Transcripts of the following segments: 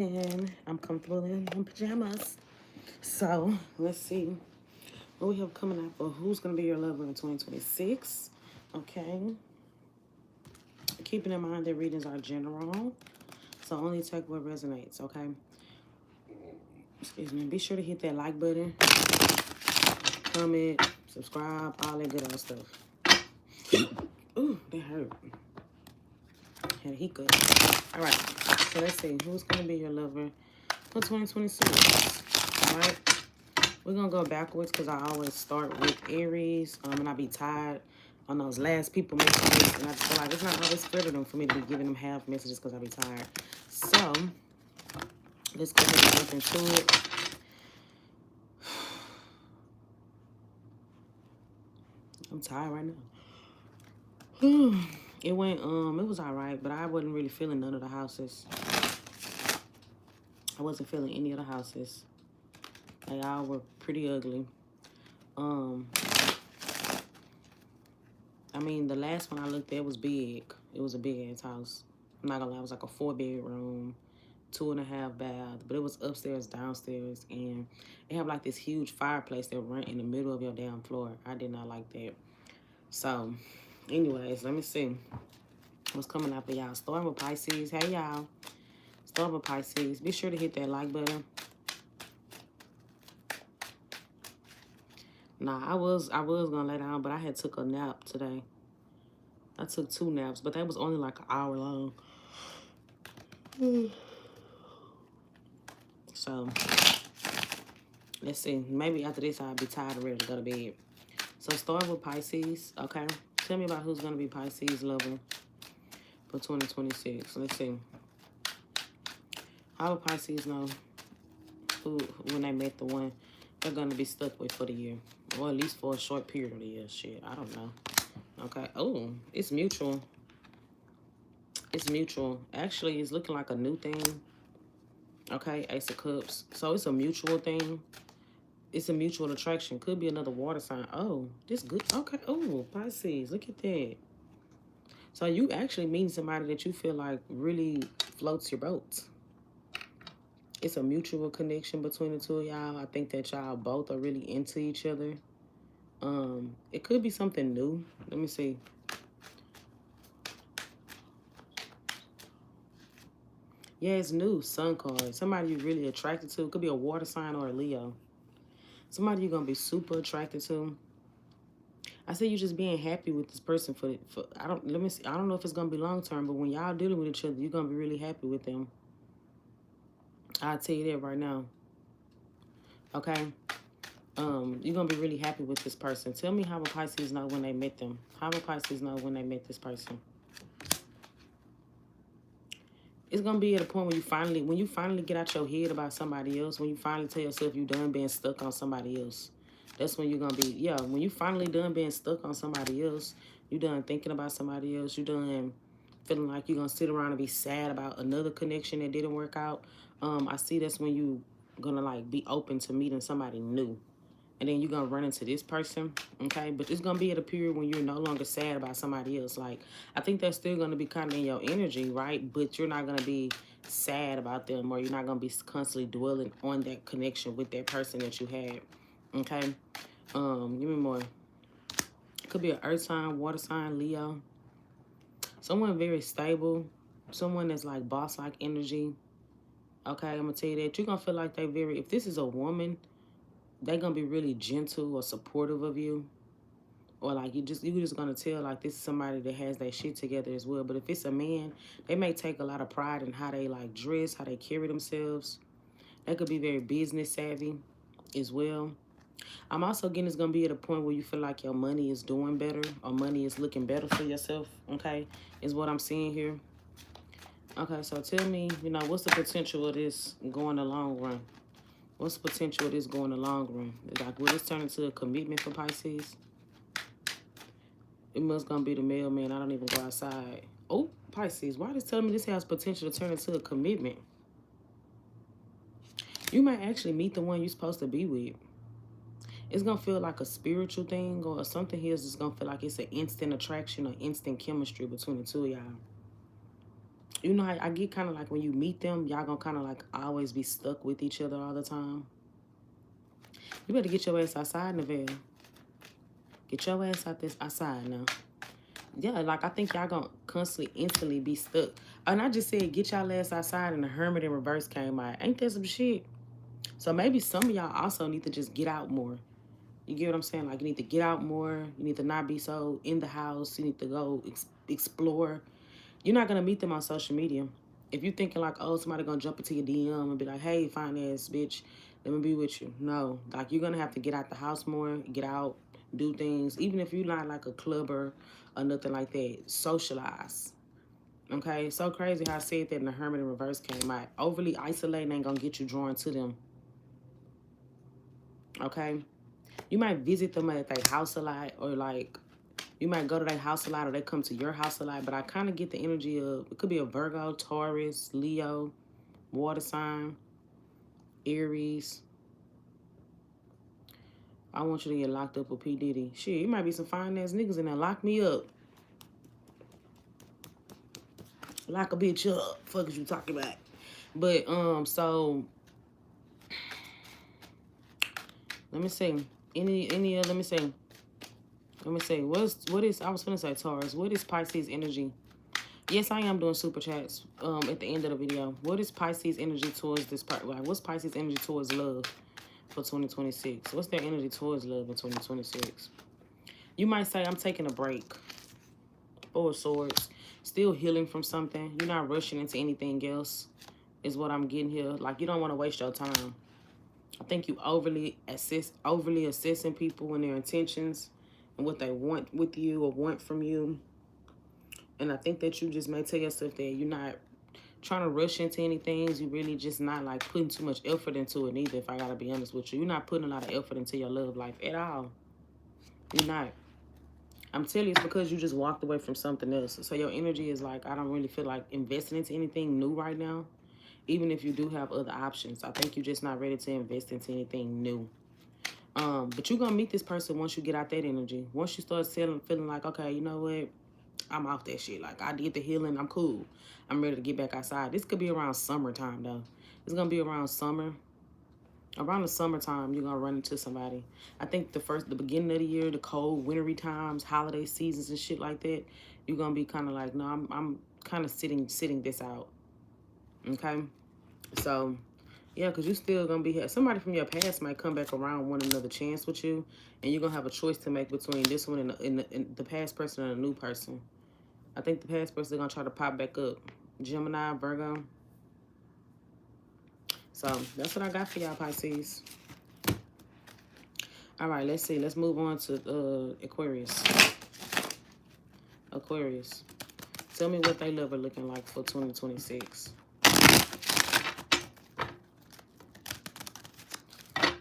And I'm comfortable in my pajamas. So let's see what we have coming up for who's gonna be your lover in 2026. Okay. Keeping in mind that readings are general. So only take what resonates, okay? Excuse me. Be sure to hit that like button, comment, subscribe, all that good old stuff. Ooh, that hurt. Had a hiccup. All right. So let's see who's gonna be your lover for 2026. All right. We're gonna go backwards because I always start with Aries, and I be tired on those last people messages, and I just feel like it's not always fair to them for me to be giving them half messages because I be tired. So let's go ahead and jump into it. I'm tired right now. It went it was alright, but I wasn't really feeling none of the houses. I wasn't feeling any of the houses. They all were pretty ugly. Um I mean, the last one I looked at was big. It was a big ass house. I'm not gonna lie, it was like a 4 bedroom, 2.5 bath, but it was upstairs, downstairs, and it had like this huge fireplace that ran in the middle of your damn floor. I did not like that. So, anyways, let me see what's coming up for y'all. Starting with Pisces. Hey y'all. Starting with Pisces. Be sure to hit that like button. Nah, I was gonna lay down, but I had took a nap today. I took 2 naps, but that was only like an hour long. So let's see. Maybe after this I'll be tired and ready to go to bed. So start with Pisces, okay? Tell me about who's gonna be Pisces lover for 2026. Let's see. How will Pisces know who when they met the one they're gonna be stuck with for the year? Or at least for a short period of the year. Shit, I don't know. Okay. Oh, it's mutual. It's mutual. Actually, it's looking like a new thing. Okay, Ace of Cups. So it's a mutual thing. It's a mutual attraction. Could be another water sign. Oh, this good. Okay. Oh, Pisces. Look at that. So you actually meeting somebody that you feel like really floats your boat. It's a mutual connection between the two of y'all. I think that y'all both are really into each other. It could be something new. Let me see. Yeah, it's new. Sun card. Somebody you're really attracted to. It could be a water sign or a Leo. Somebody you're gonna be super attracted to. I say you just being happy with this person for I don't let me see. I don't know if it's gonna be long term, but when y'all dealing with each other, you're gonna be really happy with them. I'll tell you that right now. Okay. You're gonna be really happy with this person. Tell me how a Pisces know when they met them. How a Pisces know when they met this person. It's gonna be at a point when you finally get out your head about somebody else, when you finally tell yourself you done being stuck on somebody else. That's when you're gonna be, yeah, when you finally done being stuck on somebody else, you done thinking about somebody else, you done feeling like you're gonna sit around and be sad about another connection that didn't work out. I see that's when you gonna like be open to meeting somebody new. And then you're gonna run into this person, okay? But it's gonna be at a period when you're no longer sad about somebody else. Like, I think that's still gonna be kind of in your energy, right? But you're not gonna be sad about them, or you're not gonna be constantly dwelling on that connection with that person that you had, okay? Give me more. Could be an earth sign, water sign, Leo. Someone very stable, someone that's like boss-like energy. Okay, I'm gonna tell you that you're gonna feel like they very. If this is a woman, they're gonna be really gentle or supportive of you, or like you just gonna tell like this is somebody that has their shit together as well. But if it's a man, they may take a lot of pride in how they like dress, how they carry themselves. They could be very business savvy as well. I'm also getting it's gonna be at a point where you feel like your money is doing better or money is looking better for yourself. Okay, is what I'm seeing here. Okay, so tell me, what's the potential of this going the long run? What's the potential of this going the long run? Like, will this turn into a commitment for Pisces? It must gonna be the mailman. I don't even go outside. Oh, Pisces, why does tell me this has potential to turn into a commitment? You might actually meet the one you're supposed to be with. It's gonna feel like a spiritual thing or something here is just gonna feel like it's an instant attraction or instant chemistry between the two of y'all. You know how I get kind of like when you meet them, y'all gonna kind of like always be stuck with each other all the time. You better get your ass outside, Neville. Get your ass outside now. Yeah, like I think y'all gonna constantly, instantly be stuck. And I just said, get y'all ass outside, and the Hermit in reverse came out. Ain't that some shit? So maybe some of y'all also need to just get out more. You get what I'm saying? Like, you need to get out more. You need to not be so in the house. You need to go explore. You're not going to meet them on social media. If you're thinking like, oh, somebody going to jump into your DM and be like, hey, fine ass bitch, let me be with you. No, like, you're going to have to get out the house more, get out, do things. Even if you're not like a clubber or nothing like that, socialize. Okay? So crazy how I said that in the Hermit in reverse came out. Overly isolating ain't going to get you drawn to them. Okay? You might visit them at their house a lot, or like you might go to their house a lot, or they come to your house a lot. But I kind of get the energy of, it could be a Virgo, Taurus, Leo, water sign, Aries. I want you to get locked up with P. Diddy. Shit, you might be some fine ass niggas in there. Lock me up. Lock a bitch up. Fuck is you talking about? But so let me see. Let me see. What is I was gonna say Taurus. What is Pisces energy? Yes, I am doing super chats at the end of the video. What is Pisces energy towards this part? Like, what's Pisces energy towards love for 2026? What's their energy towards love in 2026? You might say, I'm taking a break. Four of Swords. Still healing from something. You're not rushing into anything else is what I'm getting here. Like, you don't want to waste your time. I think you overly assessing people and their intentions and what they want with you or want from you. And I think that you just may tell yourself that you're not trying to rush into anything. You really just not like putting too much effort into it either, if I gotta be honest with you. You're not putting a lot of effort into your love life at all. You're not. I'm telling you, it's because you just walked away from something else. So your energy is like, I don't really feel like investing into anything new right now. Even if you do have other options. I think you're just not ready to invest into anything new. But you're gonna meet this person once you get out that energy. Once you start feeling like, okay, you know what? I'm off that shit. Like, I did the healing. I'm cool. I'm ready to get back outside. This could be around summertime, though. It's going to be around summer. Around the summertime, you're going to run into somebody. I think the beginning of the year, the cold, wintry times, holiday seasons and shit like that, you're going to be kind of like, no, I'm kind of sitting this out. Okay? So, yeah, because you're still going to be here. Somebody from your past might come back around, want another chance with you, and you're going to have a choice to make between this one and the past person and a new person. I think the past person is going to try to pop back up. Gemini, Virgo. So, that's what I got for y'all, Pisces. All right, let's see. Let's move on to Aquarius. Aquarius. Tell me what they love are looking like for 2026.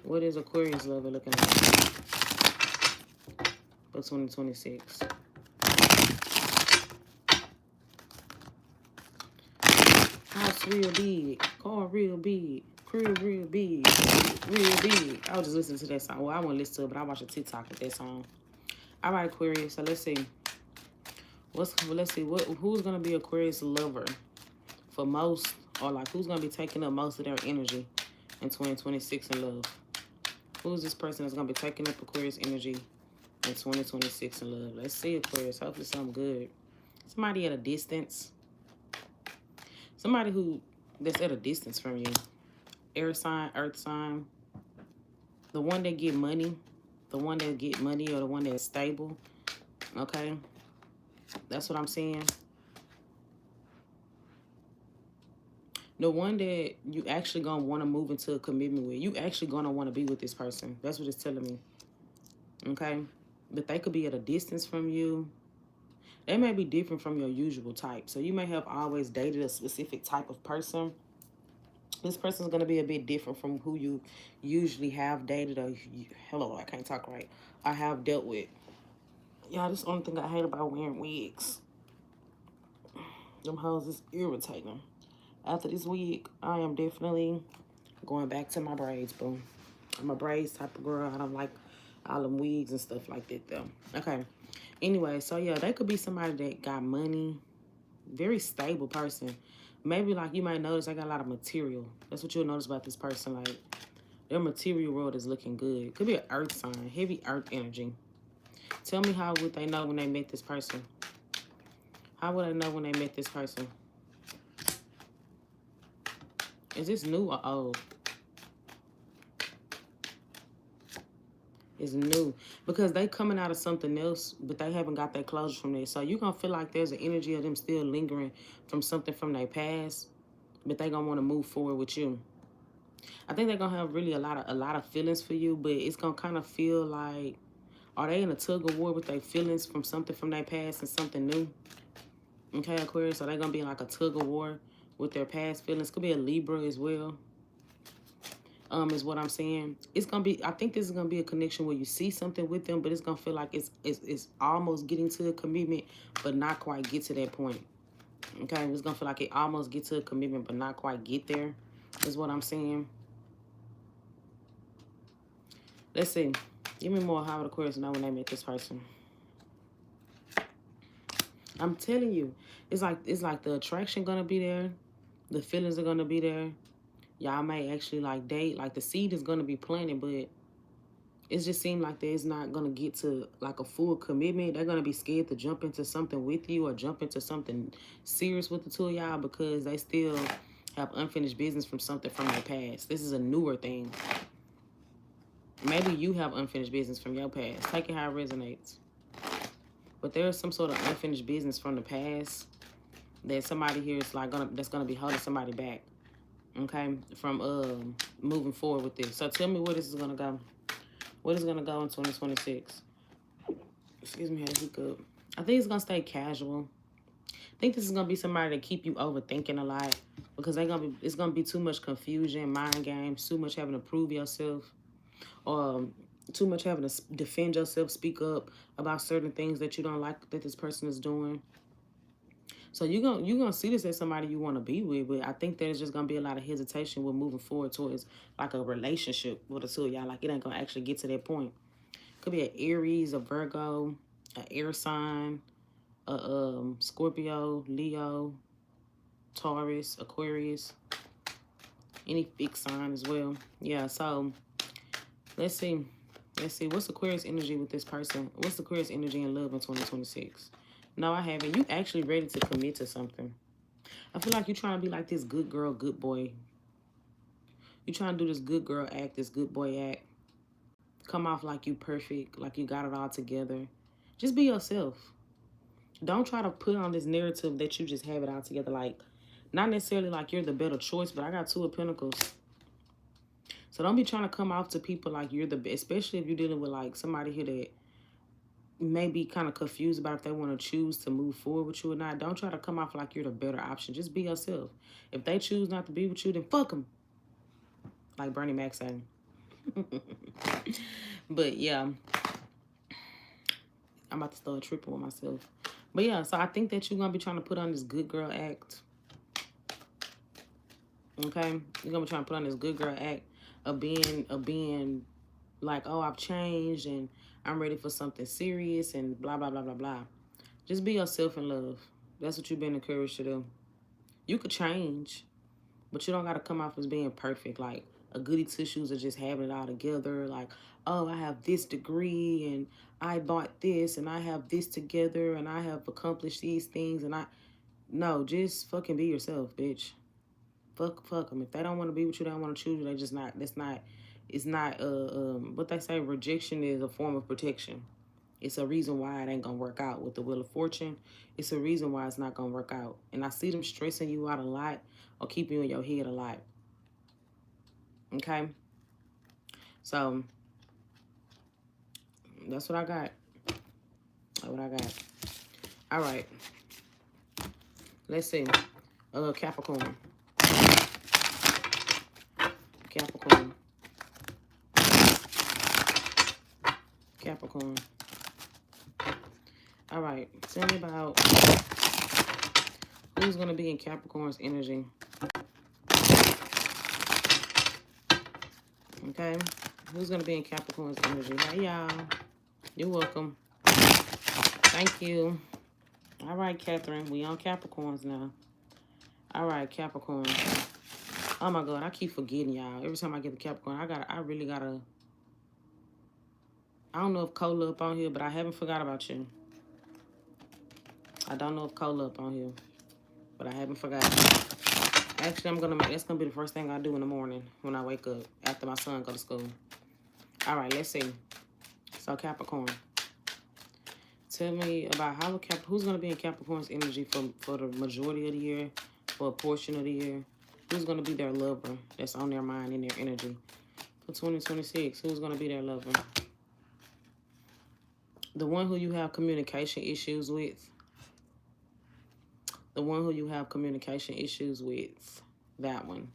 What is Aquarius love are looking like for 2026? House real big, car real big, crib real big, real big. I was just listening to that song. Well, I won't listen to it, but I watch a TikTok with that song. All right, Aquarius. So let's see. Who's gonna be Aquarius lover for most, or like who's gonna be taking up most of their energy in 2026 in love? Who's this person that's gonna be taking up Aquarius energy in 2026 in love? Let's see, Aquarius. Hopefully something good. Somebody at a distance. Somebody that's at a distance from you. Air sign, earth sign. The one that get money. The one that get money or the one that's stable. Okay? That's what I'm saying. The one that you actually gonna want to move into a commitment with. You actually gonna want to be with this person. That's what it's telling me. Okay? But they could be at a distance from you. They may be different from your usual type. So you may have always dated a specific type of person. This person's going to be a bit different from who you usually have dated or, hello, I can't talk right, I have dealt with. Y'all, this is the only thing I hate about wearing wigs. Them hoes is irritating. After this wig, I am definitely going back to my braids, boo. I'm a braids type of girl. I don't like all them wigs and stuff like that, though. Okay. Anyway, so yeah, they could be somebody that got money, Very stable person. Maybe like you might notice I got a lot of material. That's what you'll notice about this person. Like their material world is looking good. Could be an earth sign, heavy earth energy. Tell me how would they know when they met this person? How would I know when they met this person? Is this new or old? It's new. Because they coming out of something else, but they haven't got that closure from there. So you're going to feel like there's an energy of them still lingering from something from their past, but they going to want to move forward with you. I think they're going to have really a lot of feelings for you, but it's going to kind of feel like, are they in a tug of war with their feelings from something from their past and something new? Okay, Aquarius, so they're going to be like a tug of war with their past feelings. Could be a Libra as well. Is what I'm saying. It's gonna be, I think this is gonna be a connection where you see something with them, but it's gonna feel like it's almost getting to a commitment, but not quite get to that point. Okay, it's gonna feel like it almost get to a commitment, but not quite get there, is what I'm saying. Let's see. Give me more. How would Aquarius know when they met this person? I'm telling you, it's like the attraction gonna be there, the feelings are gonna be there. Y'all may actually like date, like the seed is gonna be planted, but it just seems like there's not gonna get to like a full commitment. They're gonna be scared to jump into something with you or jump into something serious with the two of y'all because they still have unfinished business from something from their past. This is a newer thing. Maybe you have unfinished business from your past. Take it how it resonates. But there's some sort of unfinished business from the past that somebody here is like that's gonna be holding somebody back. Okay, from moving forward with this. So tell me where this is gonna go. What is gonna go in 2026? Excuse me, I had a hiccup. I think it's gonna stay casual. I think this is gonna be somebody that keep you overthinking a lot because it's gonna be too much confusion, mind games, too much having to prove yourself, too much having to defend yourself, speak up about certain things that you don't like that this person is doing. So you're gonna see this as somebody you want to be with, but I think there's just gonna be a lot of hesitation with moving forward towards like a relationship with the two of y'all. Like it ain't gonna actually get to that point. Could be an Aries, a Virgo, an air sign, a Scorpio, Leo, Taurus, Aquarius, any fixed sign as well. Yeah. So let's see. What's Aquarius energy with this person? What's Aquarius energy in love in 2026? No, I haven't. You actually ready to commit to something. I feel like you're trying to be like this good girl, good boy. You're trying to do this good girl act, this good boy act. Come off like you perfect, like you got it all together. Just be yourself. Don't try to put on this narrative that you just have it all together. Like, not necessarily like you're the better choice, but I got Two of Pentacles. So don't be trying to come off to people like you're the best, especially if you're dealing with like somebody here that may be kind of confused about if they want to choose to move forward with you or not. Don't try to come off like you're the better option. Just be yourself. If they choose not to be with you, then fuck them. Like Bernie Mac said. But yeah, I'm about to start tripping with myself. But yeah, so I think that you're going to be trying to put on this good girl act. Okay? You're going to be trying to put on this good girl act of being like, oh, I've changed and I'm ready for something serious and blah, blah, blah, blah, blah. Just be yourself in love. That's what you've been encouraged to do. You could change, but you don't got to come off as being perfect. Like a goody two-shoes or just having it all together. Like, oh, I have this degree and I bought this and I have this together and I have accomplished these things and no, just fucking be yourself, bitch. Fuck them. If they don't want to be with you, they don't want to choose you, they just not, it's not, what they say, rejection is a form of protection. It's a reason why it ain't gonna work out with the Wheel of Fortune. It's a reason why it's not gonna work out. And I see them stressing you out a lot or keeping you in your head a lot. Okay? So, that's what I got. All right. Let's see. Capricorn. All right. Tell me about who's going to be in Capricorn's energy. Okay. Who's going to be in Capricorn's energy? Hey, y'all. You're welcome. Thank you. All right, Catherine. We on Capricorns now. All right, Capricorn. Oh my God, I keep forgetting y'all. Every time I get the Capricorn, I really gotta. I don't know if Cola up on here, but I haven't forgot about you. I don't know if Cola up on here, but I haven't forgot. Actually, that's gonna be the first thing I do in the morning when I wake up after my son go to school. All right, let's see. So Capricorn, tell me about who's gonna be in Capricorn's energy for the majority of the year, for a portion of the year. Who's gonna be their lover that's on their mind and their energy for 2026? Who's gonna be their lover? The one who you have communication issues with. The one who you have communication issues with. That one.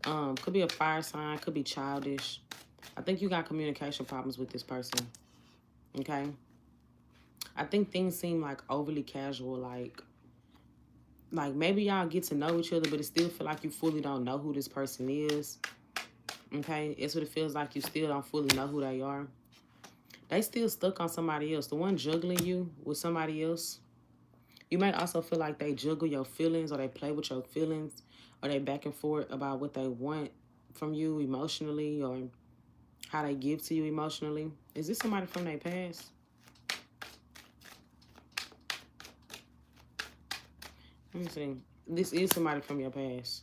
Could be a fire sign, could be childish. I think you got communication problems with this person. Okay? I think things seem like overly casual, like maybe y'all get to know each other, but it still feel like you fully don't know who this person is. Okay? It's what it feels like. You still don't fully know who they are. They still stuck on somebody else. The one juggling you with somebody else. You might also feel like they juggle your feelings, or they play with your feelings, or they back and forth about what they want from you emotionally, or how they give to you emotionally. Is this somebody from their past? Let me see. This is somebody from your past.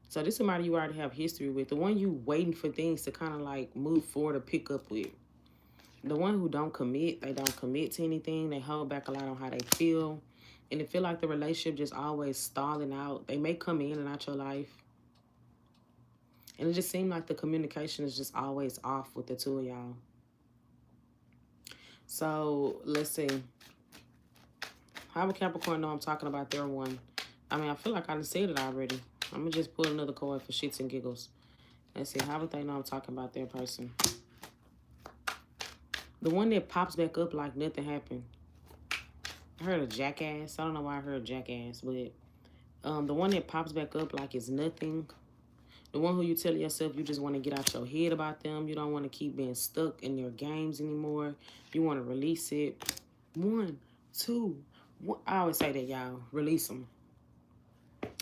So this is somebody you already have history with. The one you waiting for things to kind of like move forward or pick up with. The one who don't commit, they don't commit to anything. They hold back a lot on how they feel. And it feel like the relationship just always stalling out. They may come in and out your life. And it just seems like the communication is just always off with the two of y'all. So, let's see. How would Capricorn know I'm talking about their one? I mean, I feel like I done said it already. I'm going to just pull another card for shits and giggles. Let's see. How would they know I'm talking about their person? The one that pops back up like nothing happened. I heard a jackass. I don't know why I heard jackass, but the one that pops back up like it's nothing. The one who you tell yourself you just want to get out your head about them. You don't want to keep being stuck in your games anymore. You want to release it. One, two. I always say that, y'all. Release them.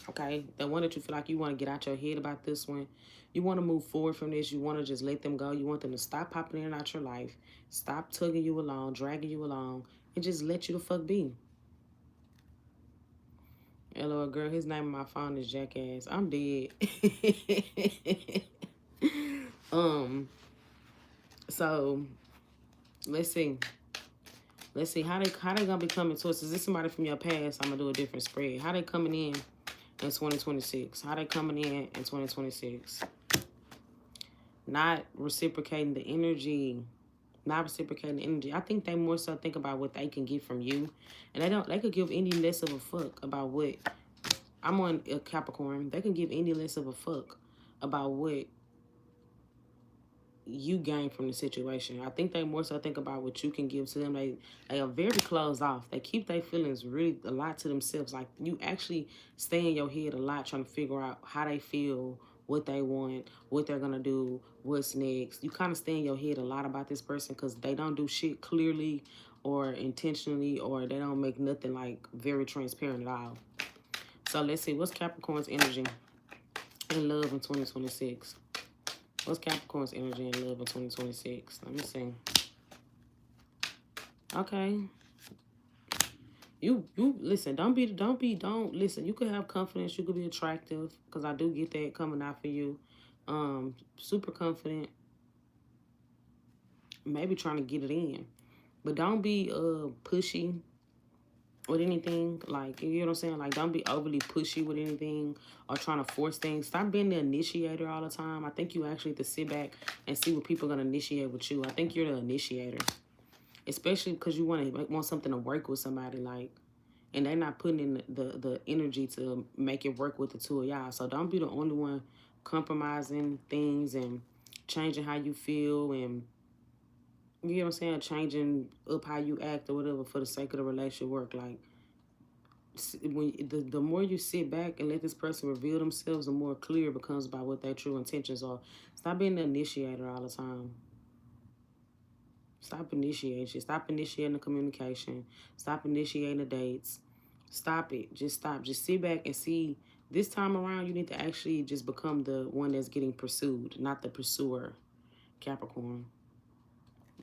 Okay? The one that you feel like you want to get out your head about this one. You want to move forward from this. You want to just let them go. You want them to stop popping in and out your life. Stop tugging you along, dragging you along, and just let you the fuck be. Hello, girl. His name on my phone is Jackass. I'm dead. So let's see. Let's see how they gonna be coming to us. Is this somebody from your past? I'm gonna do a different spread. How they coming in 2026? How they coming in 2026? Not reciprocating the energy. Not reciprocating the energy. I think they more so think about what they can get from you. And they could give any less of a fuck about what. I'm on a Capricorn. They can give any less of a fuck about what you gain from the situation. I think they more so think about what you can give to them. They are very closed off. They keep their feelings really a lot to themselves. Like, you actually stay in your head a lot trying to figure out how they feel, what they want, what they're going to do, what's next. You kind of stay in your head a lot about this person because they don't do shit clearly or intentionally, or they don't make nothing like very transparent at all. So let's see. What's Capricorn's energy in love in 2026? What's Capricorn's energy and love in 2026? Let me see. Okay. You listen, don't listen. You could have confidence, you could be attractive, because I do get that coming out for you. Super confident. Maybe trying to get it in. But don't be pushy with anything. Like, you know what I'm saying? Like, don't be overly pushy with anything or trying to force things. Stop being the initiator all the time. I think you actually have to sit back and see what people are going to initiate with you. I think you're the initiator, especially because you want something to work with somebody, like, and they're not putting in the energy to make it work with the two of y'all. So don't be the only one compromising things and changing how you feel, and you know what I'm saying, changing up how you act or whatever for the sake of the relationship work. Like, when the more you sit back and let this person reveal themselves, the more clear it becomes about what their true intentions are. Stop being the initiator all the time. Stop initiating shit. Stop initiating the communication. Stop initiating the dates. Stop it. Just stop. Just sit back and see. This time around, you need to actually just become the one that's getting pursued, not the pursuer, Capricorn.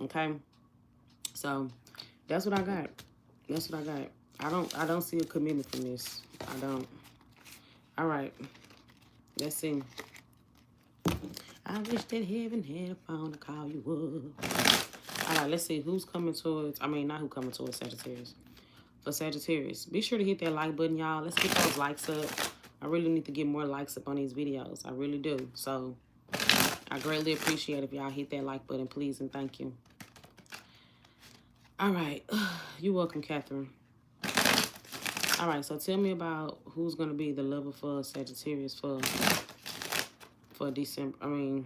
Okay? So, that's what I got. That's what I got. I don't see a commitment from this. I don't. All right. Let's see. I wish that heaven had a phone to call you up. All right, let's see who's coming towards, I mean, not who coming towards Sagittarius. For Sagittarius, be sure to hit that like button, y'all. Let's get those likes up. I really need to get more likes up on these videos. I really do. So, I greatly appreciate if y'all hit that like button, please, and thank you. All right. You're welcome, Catherine. All right, so tell me about who's going to be the lover for Sagittarius for December. I mean,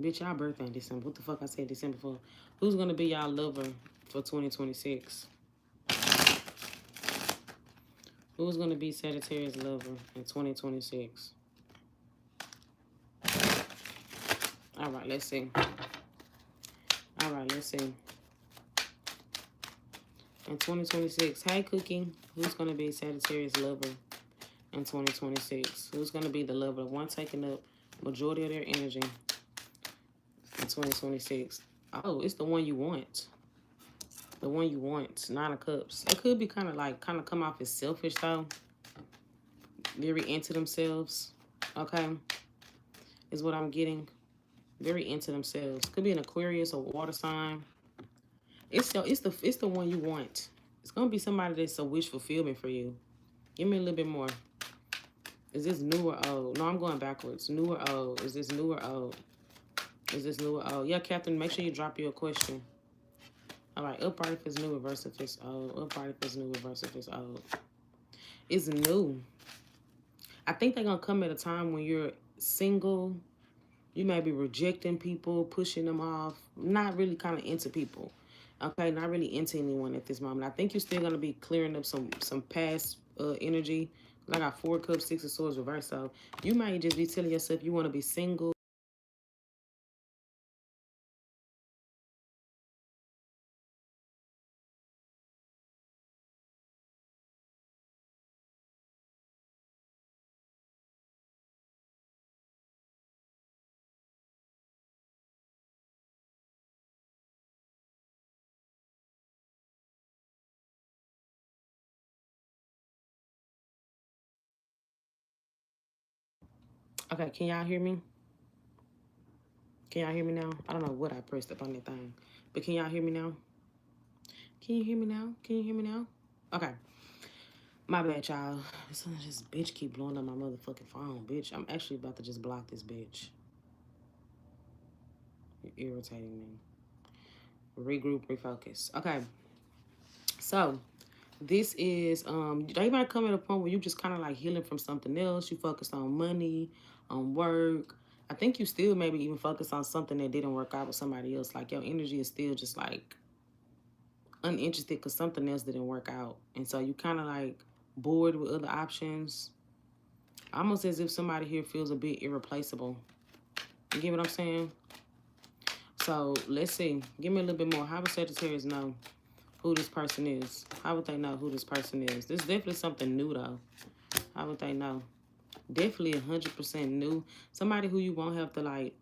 bitch, y'all birthday in December. What the fuck I said December for? Who's going to be y'all lover for 2026? Who's going to be Sagittarius lover in 2026? All right, let's see. All right, let's see. In 2026, hey, Cookie, who's going to be Sagittarius lover in 2026? Who's going to be the lover? One taking up majority of their energy in 2026. Oh, it's the one you want. The one you want. 9 of Cups. It could be kind of come off as selfish, though. Very into themselves. Okay? Is what I'm getting. Very into themselves. Could be an Aquarius or water sign. It's the one you want. It's gonna be somebody that's a wish fulfillment for you. Give me a little bit more. Is this new or old? No, I'm going backwards. New or old? Is this new or old? Is this new or old? Yeah, Captain, make sure you drop your question. All right, upright if it's new, reverse if it's old. Upright if it's new, reverse if it's old. It's new. I think they're gonna come at a time when you're single. You may be rejecting people, pushing them off, not really kind of into people. Okay, not really into anyone at this moment. I think you're still going to be clearing up some past energy. I got 4 Cups, 6 of Swords reversed. So you might just be telling yourself you want to be single. Okay, can y'all hear me? Can y'all hear me now? I don't know what I pressed up on that thing. But can y'all hear me now? Can you hear me now? Can you hear me now? Okay. My bad, y'all. This bitch keep blowing up my motherfucking phone, bitch. I'm actually about to just block this bitch. You're irritating me. Regroup, refocus. Okay. So, this is, they might come at a point where you just kind of like healing from something else. You focused on money, on work. I think you still maybe even focus on something that didn't work out with somebody else. Like your energy is still just like uninterested because something else didn't work out. And so you kind of like bored with other options. Almost as if somebody here feels a bit irreplaceable. You get what I'm saying? So let's see. Give me a little bit more. How would Sagittarius know who this person is? How would they know who this person is? This is definitely something new, though. How would they know? Definitely 100% new. Somebody who you won't have to, like,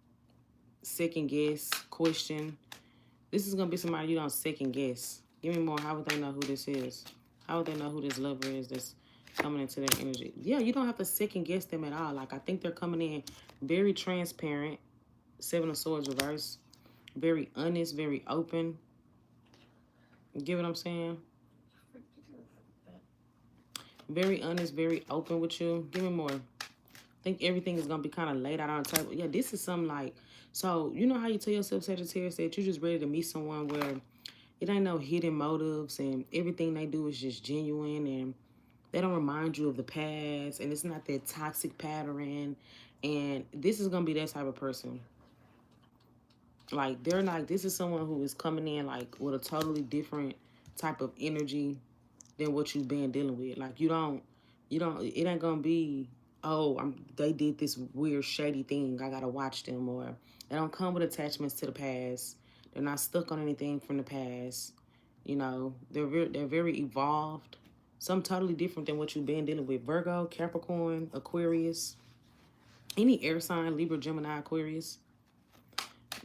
second guess, question. This is going to be somebody you don't second guess. Give me more. How would they know who this is? How would they know who this lover is that's coming into their energy? Yeah, you don't have to second guess them at all. Like, I think they're coming in very transparent. 7 of Swords reverse. Very honest, very open. You get what I'm saying? Very honest, very open with you. Give me more. I think everything is going to be kind of laid out on the table. Yeah, this is something like, so you know how you tell yourself, Sagittarius, that you're just ready to meet someone where it ain't no hidden motives and everything they do is just genuine and they don't remind you of the past and it's not that toxic pattern. And this is going to be that type of person. Like, they're like, this is someone who is coming in, like, with a totally different type of energy than what you've been dealing with. Like, it ain't gonna be, oh, they did this weird, shady thing, I gotta watch them, or they don't come with attachments to the past. They're not stuck on anything from the past. You know, they're very evolved. Some totally different than what you've been dealing with. Virgo, Capricorn, Aquarius, any air sign, Libra, Gemini, Aquarius.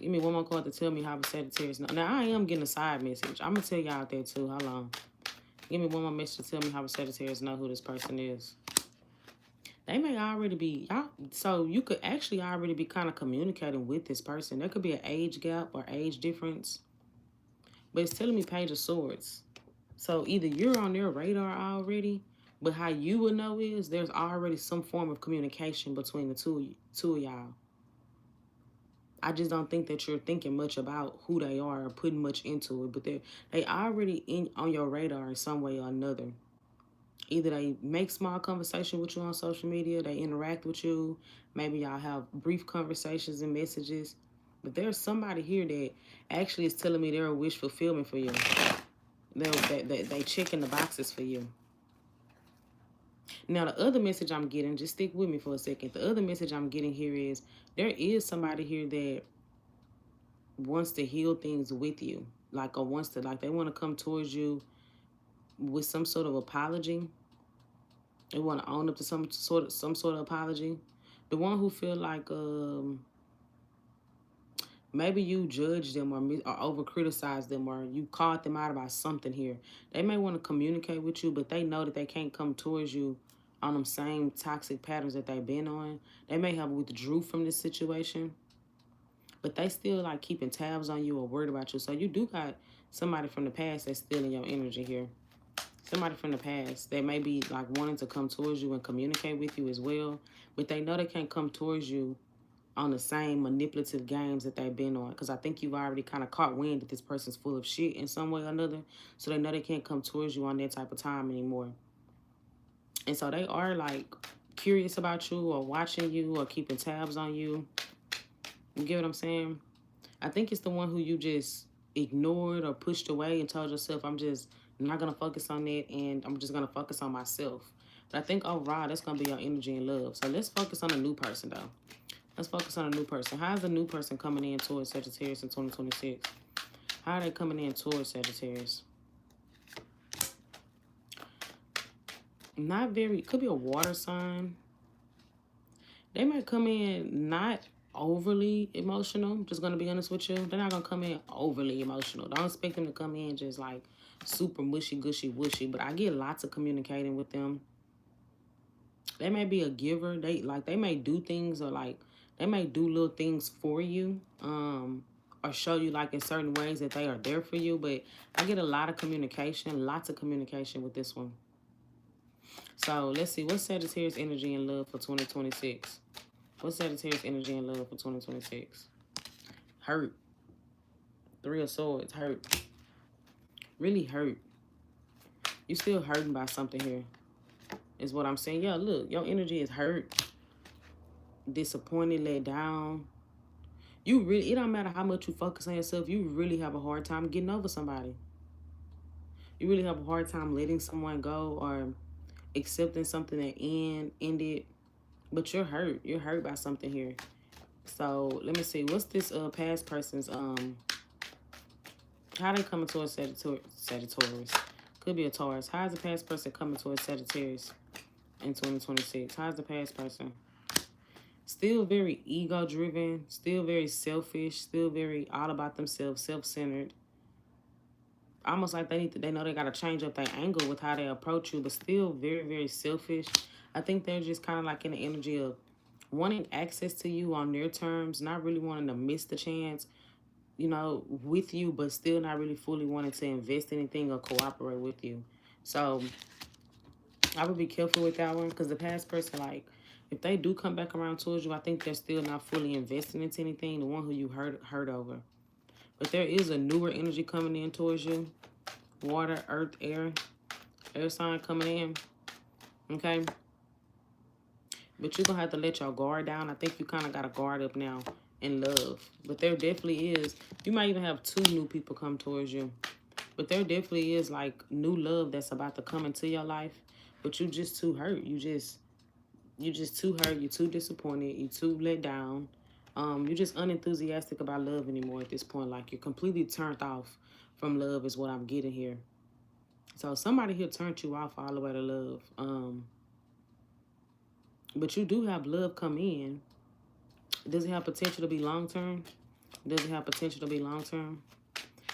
Give me one more card to tell me how the Sagittarius know. Now, I am getting a side message. I'm going to tell y'all out there, too. Hold on. Give me one more message to tell me how the Sagittarius know who this person is. They may already be, y'all, so you could actually already be kind of communicating with this person. There could be an age gap or age difference. But it's telling me Page of Swords. So either you're on their radar already, but how you would know is there's already some form of communication between the two of y'all. I just don't think that you're thinking much about who they are or putting much into it, but they already on your radar in some way or another. Either they make small conversation with you on social media, they interact with you, maybe y'all have brief conversations and messages, but there's somebody here that actually is telling me they're a wish fulfillment for you. They checking the boxes for you. Now, the other message I'm getting, just stick with me for a second. The other message I'm getting here is there is somebody here that wants to heal things with you. Like, or wants to, like, they want to come towards you with some sort of apology. They want to own up to some sort of apology. The one who feel like maybe you judged them or over criticized them or you called them out about something here. They may want to communicate with you, but they know that they can't come towards you on them same toxic patterns that they've been on. They may have withdrew from this situation, but they still like keeping tabs on you or worried about you. So you do got somebody from the past that's still in your energy here. Somebody from the past that may be like wanting to come towards you and communicate with you as well, but they know they can't come towards you on the same manipulative games that they've been on. Because I think you've already kind of caught wind that this person's full of shit in some way or another. So they know they can't come towards you on that type of time anymore. And so they are like curious about you or watching you or keeping tabs on you. You get what I'm saying? I think it's the one who you just ignored or pushed away and told yourself, I'm just not going to focus on that and I'm just going to focus on myself. But I think overall, that's going to be your energy and love. So let's focus on a new person, though. Let's focus on a new person. How's the new person coming in towards Sagittarius in 2026? How are they coming in towards Sagittarius? Not very, could be a water sign. They might come in not overly emotional. I'm just going to be honest with you. They're not going to come in overly emotional. Don't expect them to come in just like super mushy, gushy, wushy. But I get lots of communicating with them. They may be a giver. They may do things or like they may do little things for you. Or show you like in certain ways that they are there for you. But I get a lot of communication, lots of communication with this one. So let's see, what's Sagittarius energy and love for 2026? What's Sagittarius energy and love for 2026? Hurt. 3 of Swords, hurt. Really hurt. You still hurting by something here, is what I'm saying. Yeah, look, your energy is hurt, disappointed, let down. You really, it don't matter how much you focus on yourself, you really have a hard time getting over somebody. You really have a hard time letting someone go or accepting something that ended. But you're hurt. You're hurt by something here. So let me see. What's this past person's how they coming towards Sagittarius? Could be a Taurus. How's the past person coming towards Sagittarius in 2026? How's the past person? Still very ego-driven, still very selfish, still very all about themselves, self-centered. Almost like they know they got to change up their angle with how they approach you, but still very, very selfish. I think they're just kind of like in the energy of wanting access to you on their terms, not really wanting to miss the chance, you know, with you, but still not really fully wanting to invest anything or cooperate with you. So I would be careful with that one because the past person, like, if they do come back around towards you, I think they're still not fully investing into anything, the one who you hurt over. But there is a newer energy coming in towards you. Water, earth, air sign coming in. Okay? But you're going to have to let your guard down. I think you kind of got a guard up now in love. But there definitely is. You might even have 2 new people come towards you. But there definitely is like new love that's about to come into your life. But you just too hurt. You just too hurt. You too disappointed. You too let down. You're just unenthusiastic about love anymore at this point. Like, you're completely turned off from love is what I'm getting here. So somebody here turned you off all the way to love. But you do have love come in. Does it have potential to be long-term? Does it have potential to be long-term?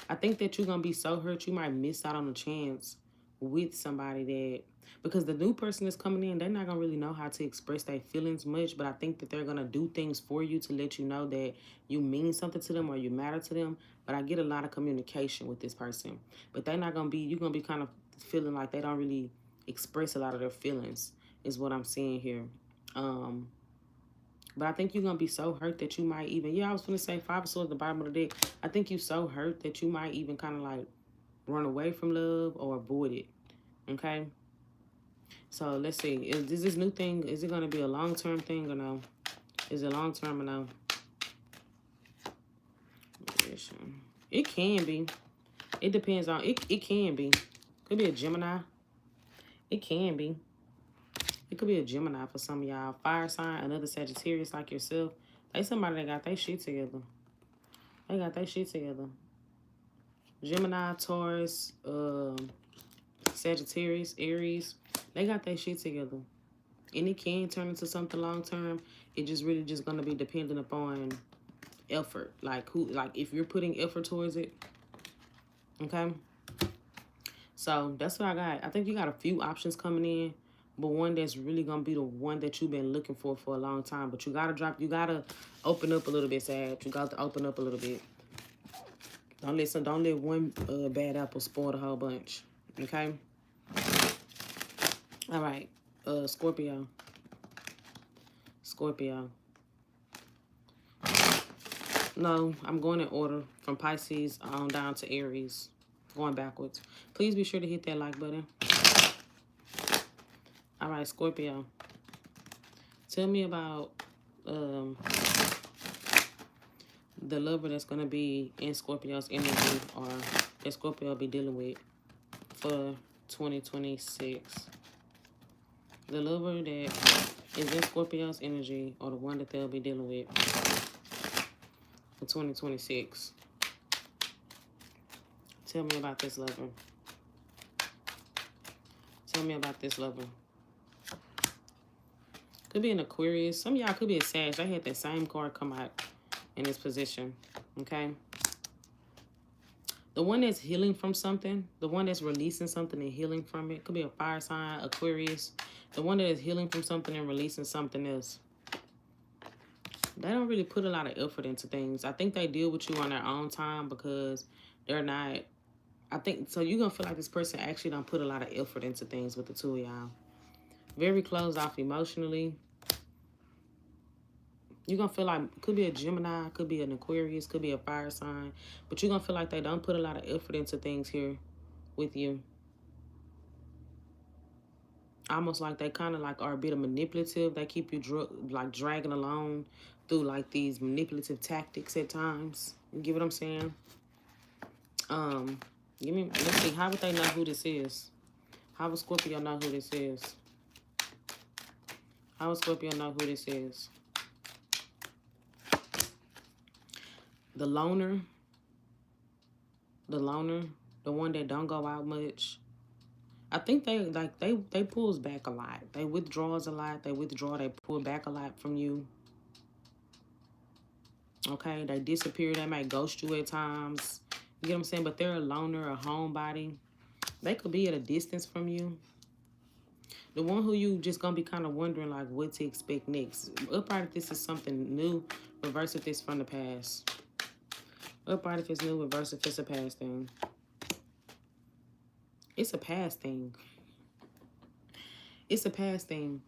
I think that you're going to be so hurt, you might miss out on a chance with somebody that, because the new person that's coming in, they're not going to really know how to express their feelings much, but I think that they're going to do things for you to let you know that you mean something to them or you matter to them. But I get a lot of communication with this person, but they're not going to be, you're going to be kind of feeling like they don't really express a lot of their feelings is what I'm seeing here. But I think you're going to be so hurt that you might even, I was going to say 5 of Swords at the bottom of the deck. I think you're so hurt that you might even kind of like run away from love or avoid it. Okay? So let's see. Is this new thing, is it going to be a long-term thing or no? Is it long-term or no? It can be. It depends on, it can be. Could be a Gemini. It can be. It could be a Gemini for some of y'all. Fire sign, another Sagittarius like yourself. They somebody that got their shit together. They got their shit together. Gemini, Taurus, Sagittarius, Aries. They got their shit together. And it can turn into something long term. It just really just gonna be dependent upon effort. Like if you're putting effort towards it. Okay. So that's what I got. I think you got a few options coming in. But one that's really going to be the one that you've been looking for a long time. But you got to open up a little bit, Sag. You got to open up a little bit. Don't let one bad apple spoil the whole bunch. Okay? All right. Scorpio. Scorpio. No, I'm going in order from Pisces on down to Aries. Going backwards. Please be sure to hit that like button. All right, Scorpio. Tell me about the lover that's going to be in Scorpio's energy or that Scorpio will be dealing with for 2026. The lover that is in Scorpio's energy or the one that they'll be dealing with for 2026. Tell me about this lover. Tell me about this lover. Could be an Aquarius. Some of y'all could be a Sag. I had that same card come out in this position. Okay. The one that's healing from something. The one that's releasing something and healing from it. Could be a fire sign, Aquarius. The one that is healing from something and releasing something else. They don't really put a lot of effort into things. I think they deal with you on their own time because they're not. I think, so you're going to feel like this person actually don't put a lot of effort into things with the two of y'all. Very closed off emotionally. You're going to feel like, could be a Gemini, could be an Aquarius, could be a fire sign. But you're going to feel like they don't put a lot of effort into things here with you. Almost like they kind of like are a bit of manipulative. They keep you dragging along through like these manipulative tactics at times. You get what I'm saying? Let's see, how would they know who this is? How would Scorpio know who this is? How would Scorpio know who this is? The loner. The loner. The one that don't go out much. I think they pulls back a lot. They withdraws a lot. They pull back a lot from you. Okay, they disappear. They might ghost you at times. You get what I'm saying? But they're a loner, a homebody. They could be at a distance from you. The one who you just going to be kind of wondering, like, what to expect next. Upright if this is something new. Reverse if it's from the past. Upright if it's new. Reverse if it's a past thing. It's a past thing. It's a past thing.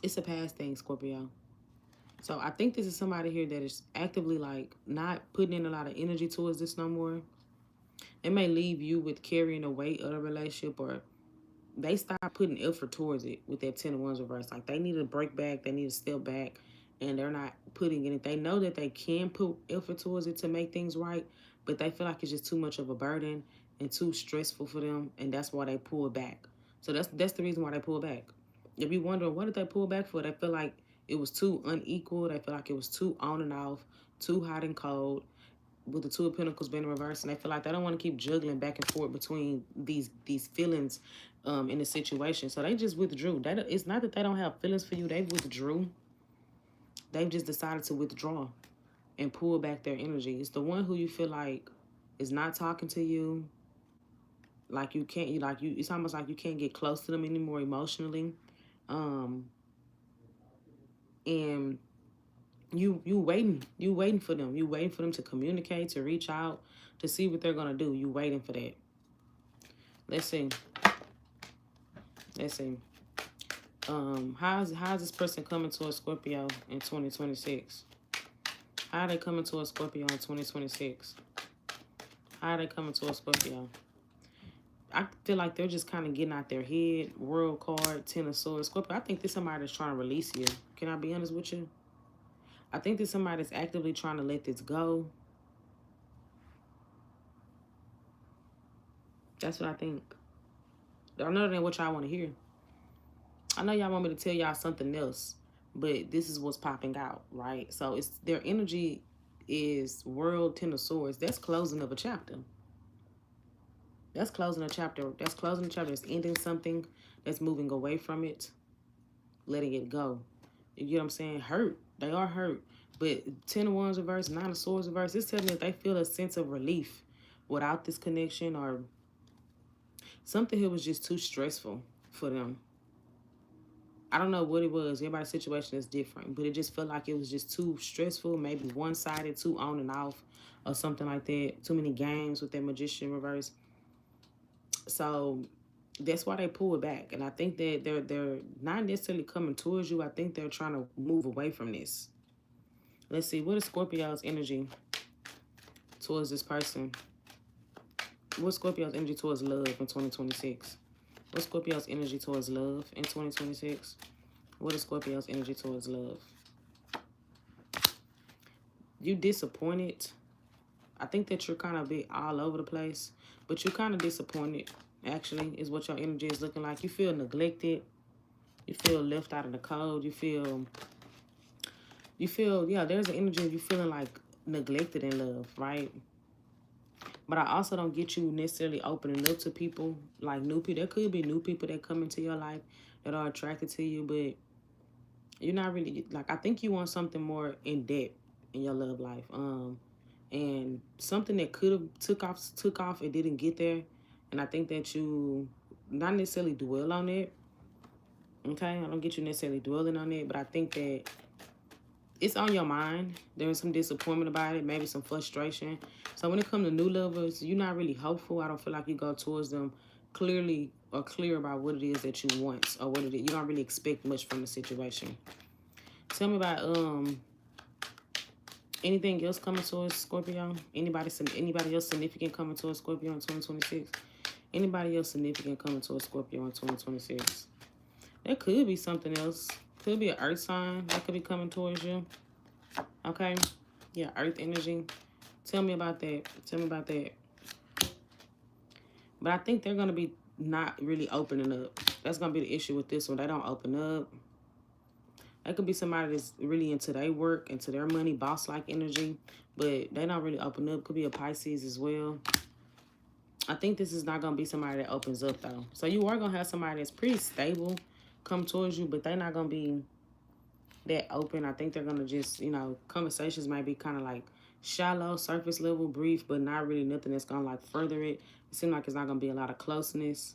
It's a past thing, Scorpio. So I think this is somebody here that is actively like not putting in a lot of energy towards this no more. It may leave you with carrying the weight of the relationship, or they stop putting effort towards it with that 10 of Wands reverse. Like they need to break back, they need to step back, and they're not putting in it. They know that they can put effort towards it to make things right, but they feel like it's just too much of a burden and too stressful for them, and that's why they pull back. So that's the reason why they pull back. If you're wondering, what did they pull back for? They feel like it was too unequal. They feel like it was too on and off, too hot and cold, with the Two of Pentacles being reversed, and they feel like they don't want to keep juggling back and forth between these feelings in the situation. So they just withdrew. It's not that they don't have feelings for you. They withdrew. They've just decided to withdraw and pull back their energy. It's the one who you feel like is not talking to you. Like you can't, it's almost like you can't get close to them anymore emotionally. And you waiting for them. You waiting for them to communicate, to reach out, to see what they're gonna do. You waiting for that. Let's see. How's this person coming to a Scorpio in 2026? How are they coming to a Scorpio in 2026? How are they coming to a Scorpio? I feel like they're just kind of getting out their head. World card, Ten of Swords, Scorpio. I think this somebody that's trying to release you. Can I be honest with you? I think there's somebody that's actively trying to let this go. That's what I think. I know that ain't what y'all want to hear. I know y'all want me to tell y'all something else, but this is what's popping out, right? So it's their energy is World, Ten of Swords. That's closing of a chapter. That's closing a chapter. That's closing a chapter. That's ending something. That's moving away from it. Letting it go. You get what I'm saying? Hurt. They are hurt. But 10 of Wands reverse, 9 of Swords reverse, it's telling me that they feel a sense of relief without this connection, or something here was just too stressful for them. I don't know what it was. Everybody's situation is different, but it just felt like it was just too stressful, maybe one-sided, too on and off, or something like that. Too many games with that Magician reverse. So that's why they pull it back. And I think that they're not necessarily coming towards you. I think they're trying to move away from this. Let's see. What is Scorpio's energy towards this person? What's Scorpio's energy towards love in 2026? What's Scorpio's energy towards love in 2026? What is Scorpio's energy towards love? You disappointed. I think that you're kind of a bit all over the place, but you're kind of disappointed, actually, is what your energy is looking like. You feel neglected. You feel left out of the cold. You feel, yeah, there's an energy of you feeling like neglected in love, right? But I also don't get you necessarily opening up to people, like new people. There could be new people that come into your life that are attracted to you, but you're not really, like, I think you want something more in depth in your love life. And something that could have took off, it didn't get there. And I think that you not necessarily dwell on it. Okay, I don't get you necessarily dwelling on it, but I think that it's on your mind. There's some disappointment about it, maybe some frustration. So when it comes to new lovers, you're not really hopeful. I don't feel like you go towards them clearly or clear about what it is that you want, or what it is. You don't really expect much from the situation. Tell me about anything else coming towards Scorpio? Anybody else significant coming towards Scorpio in 2026? Anybody else significant coming towards Scorpio in 2026? There could be something else. Could be an earth sign that could be coming towards you. Okay? Yeah, earth energy. Tell me about that. Tell me about that. But I think they're going to be not really opening up. That's going to be the issue with this one. They don't open up. That could be somebody that's really into their work, into their money, boss-like energy, but they don't really open up. Could be a Pisces as well. I think this is not going to be somebody that opens up, though. So you are going to have somebody that's pretty stable come towards you, but they're not going to be that open. I think they're going to just, conversations might be kind of like shallow, surface level, brief, but not really nothing that's going to like further it. It seems like it's not going to be a lot of closeness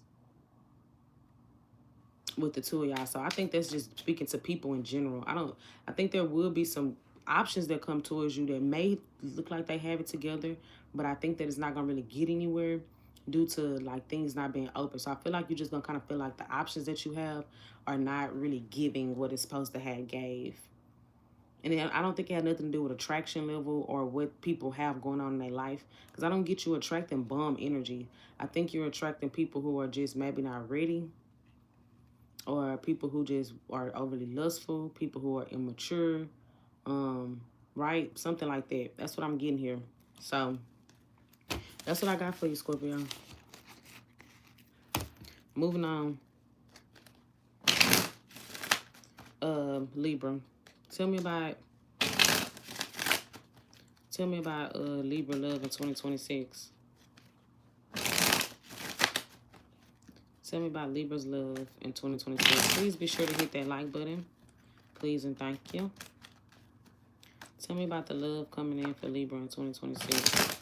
with the two of y'all. So I think that's just speaking to people in general. I think there will be some options that come towards you that may look like they have it together, but I think that it's not going to really get anywhere due to like things not being open. So I feel like you're just going to kind of feel like the options that you have are not really giving what it's supposed to have gave. And then I don't think it had nothing to do with attraction level or what people have going on in their life, because I don't get you attracting bum energy. I think you're attracting people who are just maybe not ready, or people who just are overly lustful, people who are immature, right? Something like that. That's what I'm getting here. So that's what I got for you, Scorpio. Moving on. Libra. Tell me about Libra love in 2026. Tell me about Libra's love in 2026. Please be sure to hit that like button. Please and thank you. Tell me about the love coming in for Libra in 2026.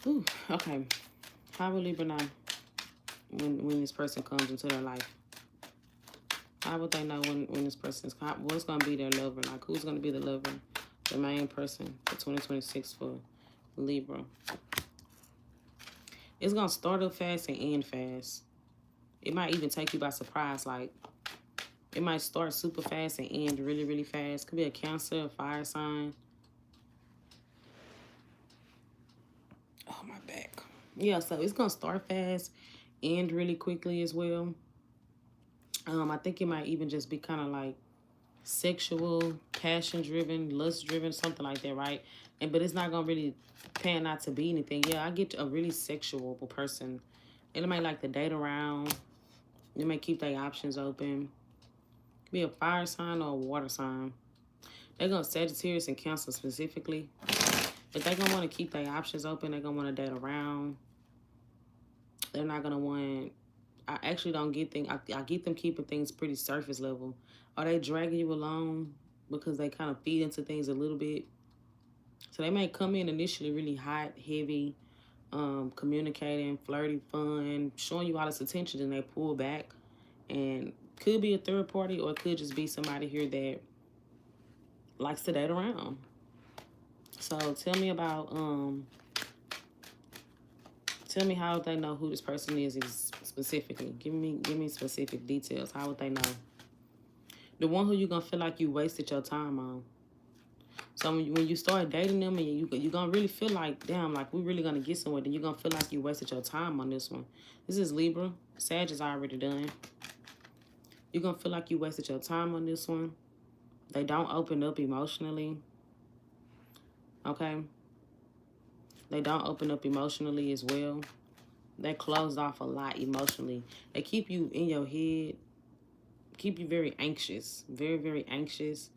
Ooh, okay. How will Libra know when this person comes into their life? How would they know when this person's... What's going to be their lover? Like, who's going to be the lover? The main person for 2026 for Libra. It's going to start up fast and end fast. It might even take you by surprise. Like, it might start super fast and end really, really fast. Could be a Cancer, a fire sign. Oh, my back. Yeah, so it's going to start fast, end really quickly as well. I think it might even just be kind of like sexual, passion-driven, lust-driven, something like that, right? But it's not going to really pan out to be anything. Yeah, I get a really sexual person. And it might like to date around. They may keep their options open. Be a fire sign or a water sign. They're going to Sagittarius and Cancer specifically. But they're going to want to keep their options open. They're going to want to date around. They're not going to want... I actually don't get things... I get them keeping things pretty surface level. Are they dragging you along because they kind of feed into things a little bit? So they may come in initially really hot, heavy, communicating, flirty, fun, showing you all this attention, and they pull back. And could be a third party, or it could just be somebody here that likes to date around. So tell me about, tell me how they know who this person is specifically. Give me specific details. How would they know? The one who you're going to feel like you wasted your time on. So when you start dating them and you're going to really feel like, damn, like we're really going to get somewhere, then you're going to feel like you wasted your time on this one. This is Libra. Sag is already done. You're going to feel like you wasted your time on this one. They don't open up emotionally. Okay? They don't open up emotionally as well. They closed off a lot emotionally. They keep you in your head. Keep you very anxious. Very, very anxious.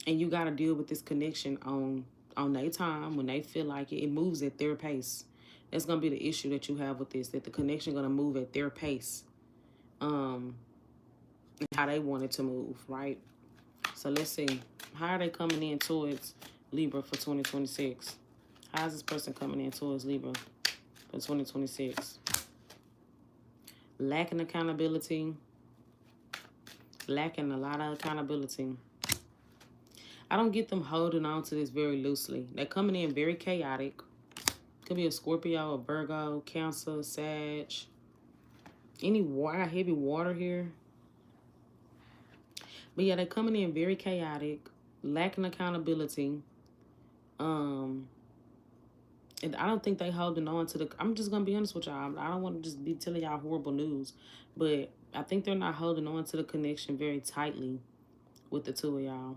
And you got to deal with this connection on their time when they feel like it. It moves at their pace. That's going to be the issue that you have with this, that the connection going to move at their pace. How they want it to move, right? So let's see. How are they coming in towards Libra for 2026? How is this person coming in towards Libra for 2026? Lacking accountability. Lacking a lot of accountability. I don't get them holding on to this very loosely. They're coming in very chaotic. Could be a Scorpio, a Virgo, Cancer, Sag. Any water, heavy water here. But yeah, they're coming in very chaotic, lacking accountability. And I don't think they holding on to the... I'm just going to be honest with y'all. I don't want to just be telling y'all horrible news. But I think they're not holding on to the connection very tightly with the two of y'all.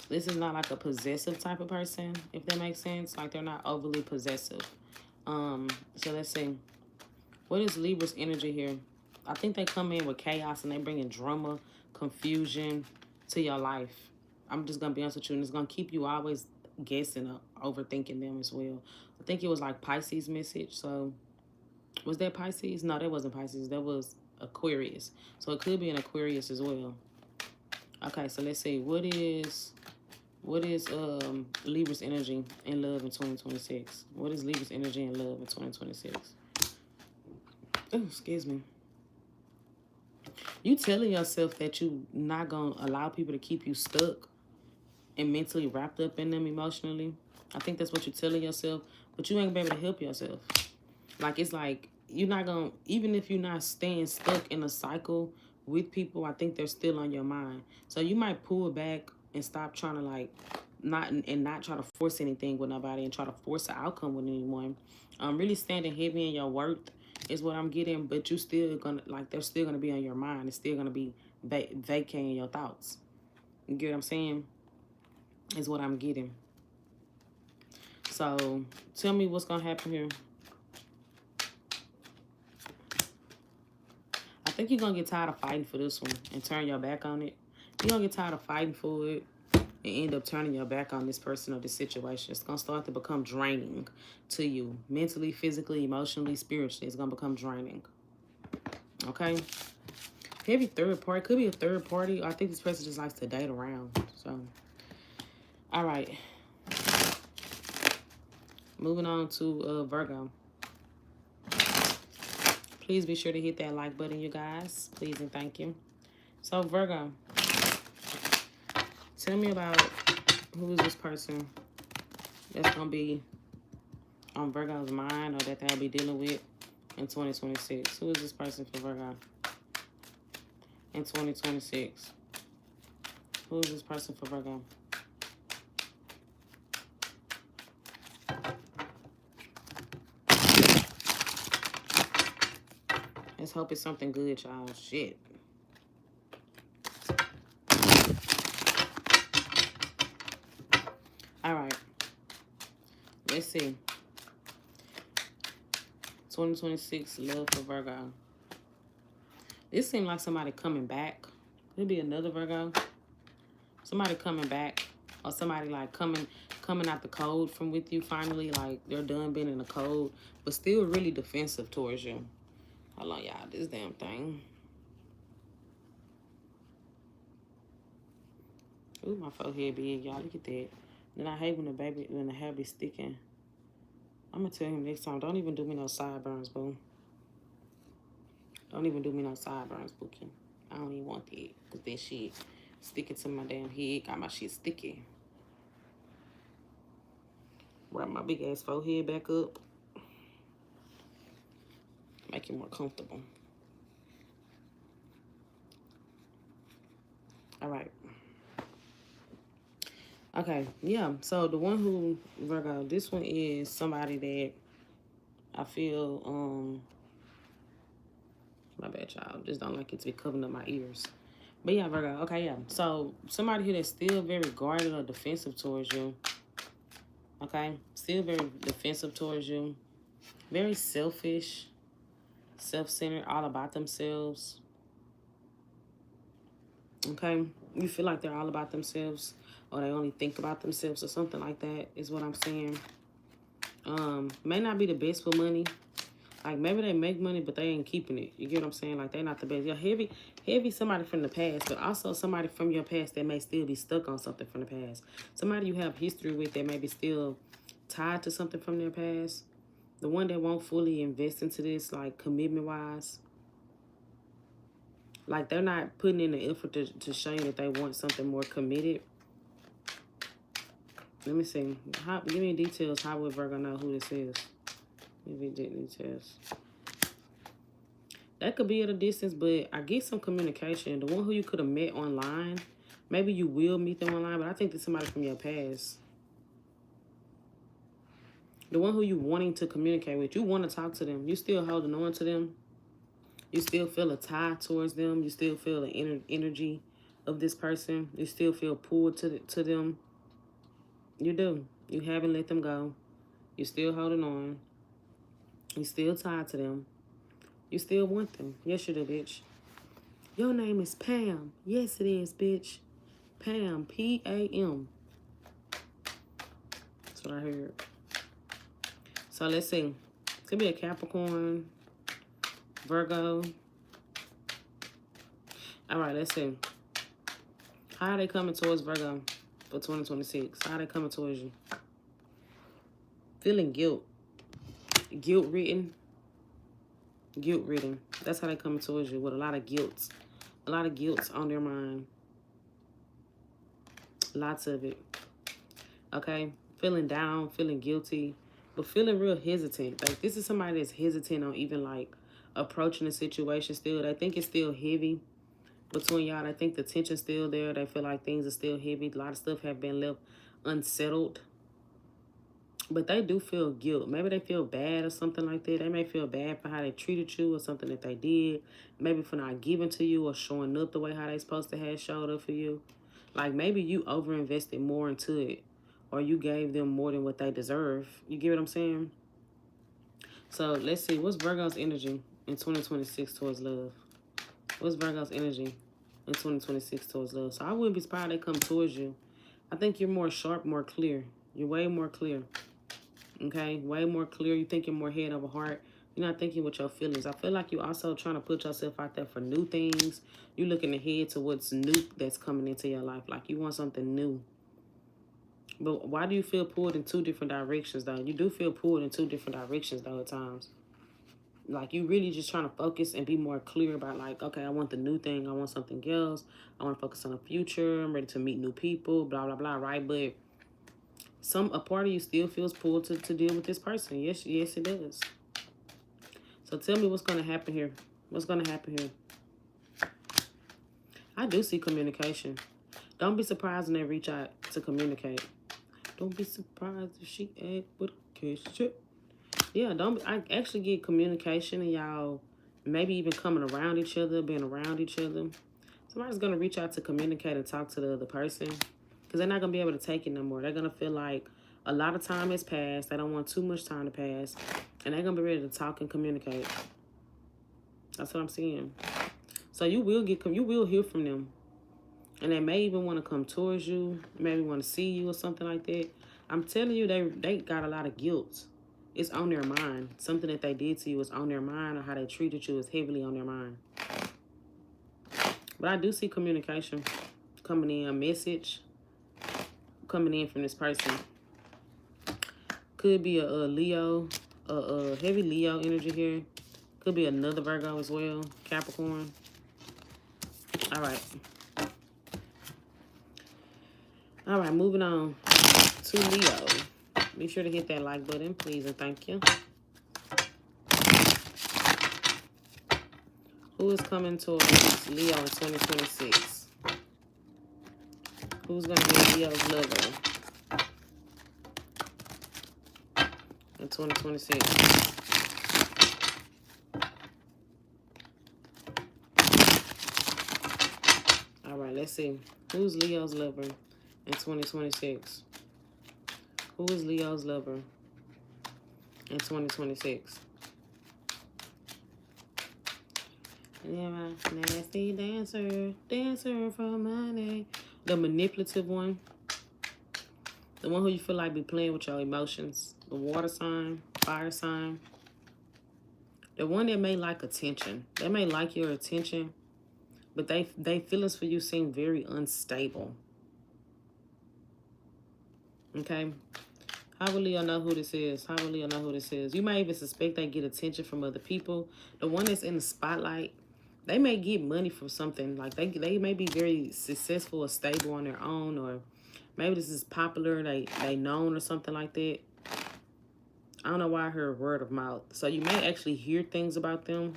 This is not like a possessive type of person, if that makes sense. Like, they're not overly possessive. So let's see. What is Libra's energy here? I think they come in with chaos and they bring in drama, confusion to your life. I'm just going to be honest with you. And it's going to keep you always guessing or overthinking them as well. I think it was like Pisces message. So was that Pisces? No, that wasn't Pisces. That was Aquarius. So it could be an Aquarius as well. Okay, so let's see. What is Libra's energy and love in 2026? What is Libra's energy and love in 2026? Oh, excuse me. You telling yourself that you not going to allow people to keep you stuck and mentally wrapped up in them emotionally. I think that's what you're telling yourself, but you ain't going to be able to help yourself. Like, it's like, you're not going to, even if you're not staying stuck in a cycle with people, I think they're still on your mind. So you might pull back and stop trying to, like, not try to force anything with nobody and try to force an outcome with anyone. Really standing heavy in your worth is what I'm getting, but you still gonna, like, they're still gonna be on your mind. It's still gonna be vacating your thoughts. You get what I'm saying? Is what I'm getting. So tell me what's gonna happen here. I think you're gonna get tired of fighting for this one and turn your back on it. You're gonna get tired of fighting for it and end up turning your back on this person or this situation. It's gonna start to become draining to you. Mentally, physically, emotionally, spiritually. It's gonna become draining. Okay? Maybe third party. Could be a third party. I think this person just likes to date around. So, all right. Moving on to Virgo. Please be sure to hit that like button, you guys. Please and thank you. So, Virgo. Tell me about who is this person that's going to be on Virgo's mind or that they'll be dealing with in 2026. Who is this person for Virgo in 2026? Who is this person for Virgo? Let's hope it's something good, y'all. Shit. All right. Let's see. 2026 love for Virgo. This seems like somebody coming back. Could be another Virgo. Somebody coming back, or somebody like coming out the cold from with you finally. Like they're done being in the cold, but still really defensive towards you. Hold on, y'all. This damn thing. Ooh, my forehead big, y'all. Look at that. Then I hate when the hair be sticking. I'm gonna tell him next time, don't even do me no sideburns, boo. Don't even do me no sideburns, bookie. I don't even want that, because that shit sticking to my damn head. Got my shit sticky. Wrap my big ass forehead back up. Make it more comfortable. All right. Okay, yeah. So the one who, Virgo, this one is somebody that I feel, my bad, y'all. Just don't like it to be covering up my ears. But yeah, Virgo. Okay, yeah. So somebody here that's still very guarded or defensive towards you. Okay? Still very defensive towards you. Very selfish. Self-centered. All about themselves. Okay? You feel like they're all about themselves. Or they only think about themselves or something like that is what I'm saying. May not be the best for money. Like, maybe they make money, but they ain't keeping it. You get what I'm saying? Like, they're not the best. You're heavy somebody from the past, but also somebody from your past that may still be stuck on something from the past. Somebody you have history with that may be still tied to something from their past. The one that won't fully invest into this, like, commitment-wise. Like, they're not putting in the effort to show you that they want something more committed. Let me see. Give me details. How would Virgo know who this is? Give me details. That could be at a distance, but I get some communication. The one who you could have met online, maybe you will meet them online, but I think it's somebody from your past. The one who you wanting to communicate with, you want to talk to them. You still holding on to them. You still feel a tie towards them. You still feel the energy of this person. You still feel pulled to them. You do. You haven't let them go. You still holding on. You still tied to them. You still want them. Yes, you do, bitch. Your name is Pam. Yes, it is, bitch. Pam. P-A-M. That's what I heard. So, let's see. Could be a Capricorn. Virgo. All right, let's see. How are they coming towards Virgo for 2026? How are they coming towards you? Feeling guilt. Guilt-ridden. Guilt-ridden. That's how they coming towards you, with a lot of guilt. A lot of guilt on their mind. Lots of it. Okay? Feeling down, feeling guilty, but feeling real hesitant. Like, this is somebody that's hesitant on even, like, approaching the situation still. They think it's still heavy between y'all. They think the tension's still there. They feel like things are still heavy. A lot of stuff have been left unsettled. But they do feel guilt. Maybe they feel bad or something like that. They may feel bad for how they treated you or something that they did. Maybe for not giving to you or showing up the way how they supposed to have showed up for you. Like, maybe you over-invested more into it. or you gave them more than what they deserve. You get what I'm saying? So let's see. What's Virgo's energy in 2026 towards love? What's Virgo's energy in 2026 towards love? So I wouldn't be surprised they come towards you. I think you're more sharp, more clear. You're way more clear. Okay? Way more clear. You're thinking more head over heart. You're not thinking with your feelings. I feel like you're also trying to put yourself out there for new things. You're looking ahead to what's new that's coming into your life. Like you want something new. But why do you feel pulled in two different directions, though? You do feel pulled in two different directions, though, at times. Like, you really just trying to focus and be more clear about, like, okay, I want the new thing. I want something else. I want to focus on the future. I'm ready to meet new people, blah, blah, blah, right? But a part of you still feels pulled to deal with this person. Yes, it does. So tell me what's going to happen here. What's going to happen here? I do see communication. Don't be surprised when they reach out to communicate. Don't be surprised if she act with a kiss. Yeah, I actually get communication and y'all maybe even coming around each other, being around each other. Somebody's going to reach out to communicate and talk to the other person because they're not going to be able to take it no more. They're going to feel like a lot of time has passed. They don't want too much time to pass. And they're going to be ready to talk and communicate. That's what I'm seeing. So you will hear from them. And they may even want to come towards you, maybe want to see you or something like that. I'm telling you, they got a lot of guilt. It's on their mind. Something that they did to you is on their mind, or how they treated you is heavily on their mind. But I do see communication coming in, a message coming in from this person. Could be a Leo, a heavy Leo energy here. Could be another Virgo as well, Capricorn. All right. All right, moving on to Leo. Be sure to hit that like button, please, and thank you. Who is coming towards Leo in 2026? Who's going to be Leo's lover in 2026? All right, let's see. Who's Leo's lover in 2026? Who is Leo's lover in 2026? Yeah, nasty dancer for money. The manipulative one. The one who you feel like be playing with your emotions. The water sign, fire sign. The one that may like attention. They may like your attention, but they feelings for you seem very unstable. Okay? How will Leo know who this is? How will Leo know who this is? You may even suspect they get attention from other people. The one that's in the spotlight, they may get money from something. Like they may be very successful or stable on their own, or maybe this is popular, they known or something like that. I don't know why I heard word of mouth. So you may actually hear things about them.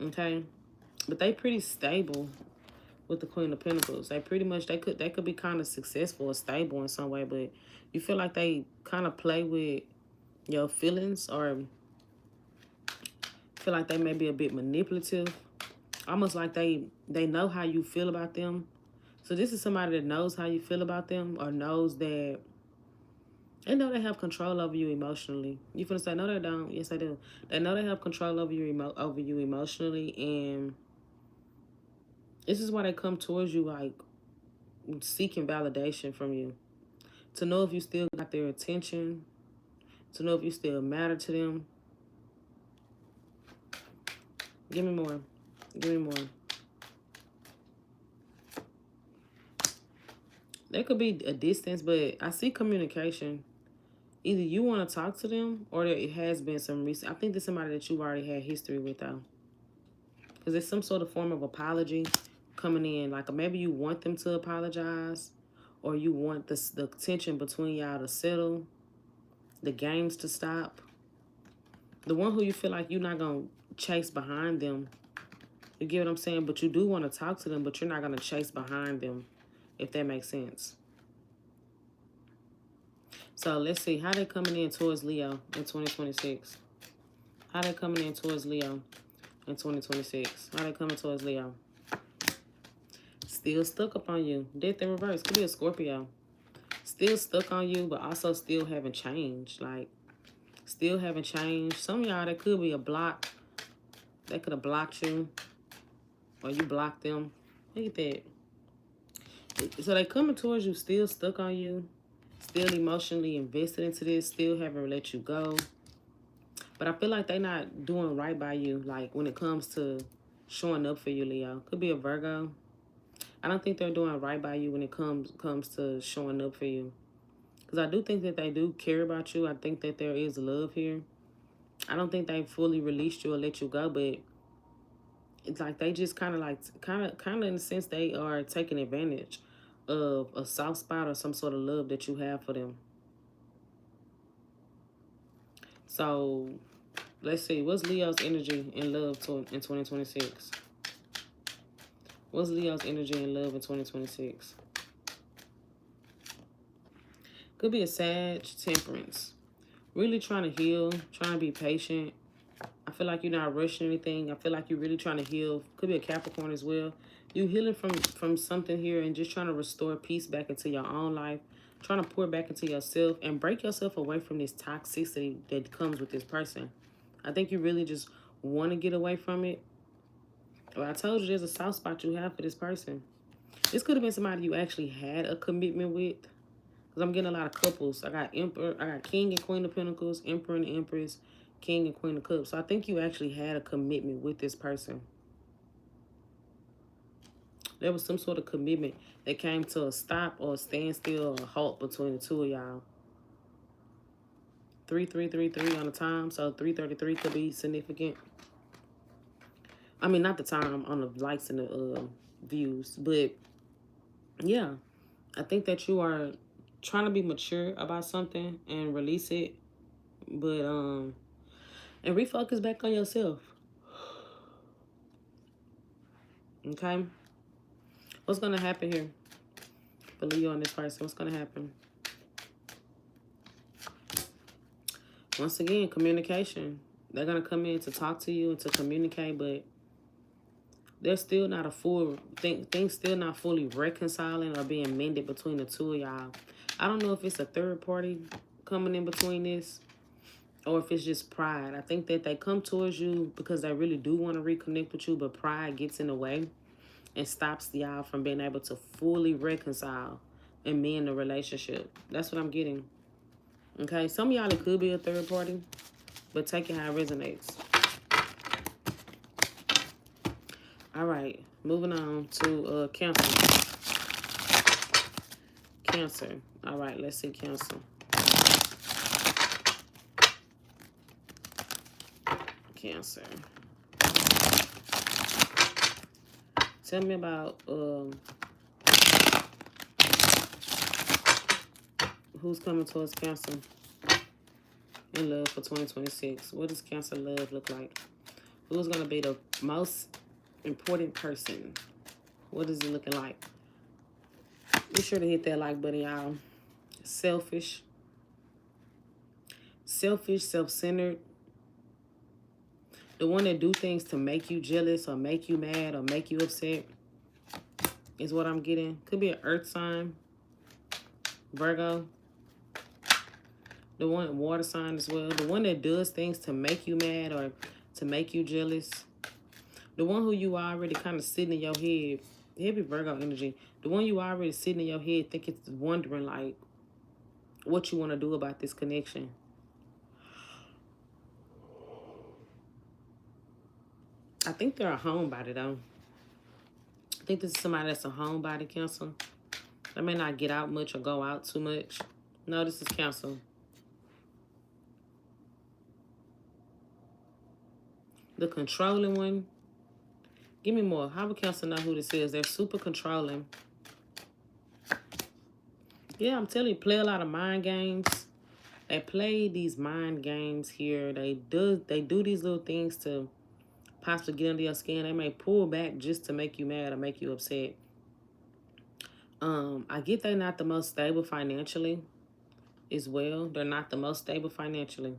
Okay? But they pretty stable with the Queen of Pentacles. They pretty much, they could be kind of successful or stable in some way, but you feel like they kind of play with your feelings, or feel like they may be a bit manipulative. Almost like they know how you feel about them. So this is somebody that knows how you feel about them, or knows that they know they have control over you emotionally. You finna say, no, they don't. Yes, they do. They know they have control over you emotionally, and this is why they come towards you, like, seeking validation from you. To know if you still got their attention. To know if you still matter to them. Give me more. Give me more. There could be a distance, but I see communication. Either you want to talk to them, or there has been some recent. I think there's somebody that you've already had history with, though. Because there's some sort of form of apology coming in. Like, maybe you want them to apologize, or you want the tension between y'all to settle, the games to stop. The one who you feel like you're not going to chase behind them. You get what I'm saying? But you do want to talk to them, but you're not going to chase behind them, if that makes sense. So let's see. How they coming in towards Leo in 2026? How they coming in towards Leo in 2026? How they coming towards Leo? Still stuck up on you. Death in reverse. Could be a Scorpio. still stuck on you, but also still haven't changed. Like, still haven't changed. Some of y'all, that could be a block. They could have blocked you, or you blocked them. Look at that. So they coming towards you, still stuck on you, still emotionally invested into this, still haven't let you go. But I feel like they not doing right by you, like when it comes to showing up for you, Leo. Could be a Virgo. I don't think they're doing right by you when it comes to showing up for you. Because I do think that they do care about you. I think that there is love here. I don't think they fully released you or let you go, but it's like they just kind of in a sense they are taking advantage of a soft spot or some sort of love that you have for them. So let's see, what's Leo's energy in love in 2026? What's Leo's energy in love in 2026? Could be a Sag, Temperance. Really trying to heal, trying to be patient. I feel like you're not rushing anything. I feel like you're really trying to heal. Could be a Capricorn as well. You healing from something here and just trying to restore peace back into your own life. Trying to pour back into yourself and break yourself away from this toxicity that comes with this person. I think you really just want to get away from it. Well, I told you there's a soft spot you have for this person. This could have been somebody you actually had a commitment with. Because I'm getting a lot of couples. I got King and Queen of Pentacles, Emperor and Empress, King and Queen of Cups. So I think you actually had a commitment with this person. There was some sort of commitment that came to a stop or a standstill or a halt between the two of y'all. 3-3-3-3 on the time. So 333 could be significant. I mean, not the time on the likes and the views. But yeah, I think that you are trying to be mature about something and release it. But, and refocus back on yourself. Okay? What's going to happen here? Believe you on this person. What's going to happen? Once again, communication. They're going to come in to talk to you and to communicate, but there's still not a full things still not fully reconciling or being mended between the two of y'all. I don't know if it's a third party coming in between this or if it's just pride. I think that they come towards you because they really do want to reconnect with you, but pride gets in the way and stops y'all from being able to fully reconcile and mend the relationship. That's what I'm getting. Okay, some of y'all, it could be a third party, but take it how it resonates. All right, moving on to Cancer. Cancer. All right, let's see Cancer. Cancer. Tell me about who's coming towards Cancer in love for 2026. What does Cancer love look like? Who's going to be the most important person? What is it looking like? Be sure to hit that like button, y'all. Selfish, self-centered. The one that do things to make you jealous or make you mad or make you upset is what I'm getting. Could be an earth sign, Virgo. The one, water sign as well. The one that does things to make you mad or to make you jealous. The one who you already kind of sitting in your head. Heavy Virgo energy. The one you already sitting in your head thinking, wondering like what you want to do about this connection. I think they're a homebody though. I think this is somebody that's a homebody, Cancer. They may not get out much or go out too much. No, this is Cancer. The controlling one. Give me more. How would Cancer know who this is? They're super controlling. Yeah, I'm telling you, play a lot of mind games. They play these mind games here. They do these little things to possibly get under your skin. They may pull back just to make you mad or make you upset. I get they're not the most stable financially as well. They're not the most stable financially.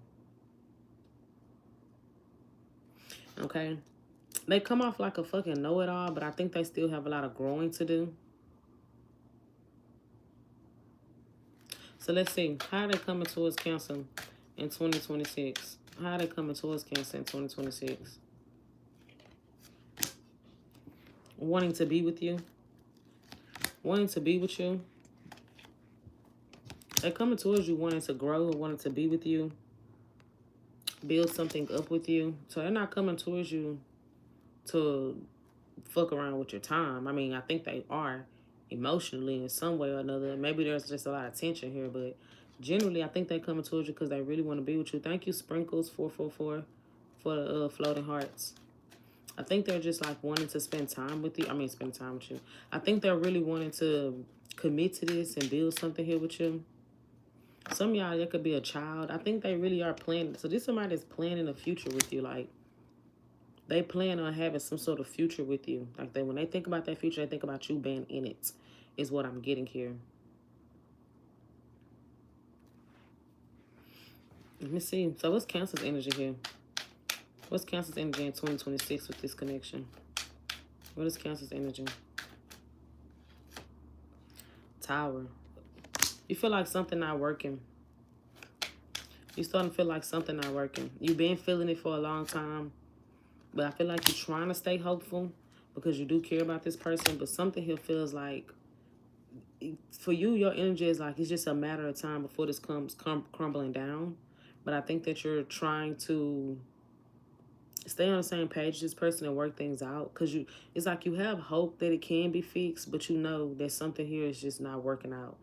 Okay? They come off like a fucking know-it-all, but I think they still have a lot of growing to do. So let's see. How are they coming towards Cancer in 2026? How are they coming towards Cancer in 2026? Wanting to be with you. Wanting to be with you. They're coming towards you wanting to grow, wanting to be with you. Build something up with you. So they're not coming towards you to fuck around with your time. I mean, I think they are emotionally in some way or another. Maybe there's just a lot of tension here, but generally, I think they're coming towards you because they really want to be with you. Thank you, Sprinkles 444 for the floating hearts. I think they're just like wanting to spend time with you. I mean, spend time with you. I think they're really wanting to commit to this and build something here with you. Some of y'all, there could be a child. I think they really are planning. So this somebody that's planning a future with you. Like, they plan on having some sort of future with you. Like, when they think about that future, they think about you being in it, is what I'm getting here. Let me see. So what's Cancer's energy here? What's Cancer's energy in 2026 with this connection? What is Cancer's energy? Tower. You feel like something not working. You starting to feel like something not working. You've been feeling it for a long time. But I feel like you're trying to stay hopeful because you do care about this person. But something here feels like, for you, your energy is like it's just a matter of time before this comes crumbling down. But I think that you're trying to stay on the same page with this person and work things out. Because it's like you have hope that it can be fixed, but you know that something here is just not working out.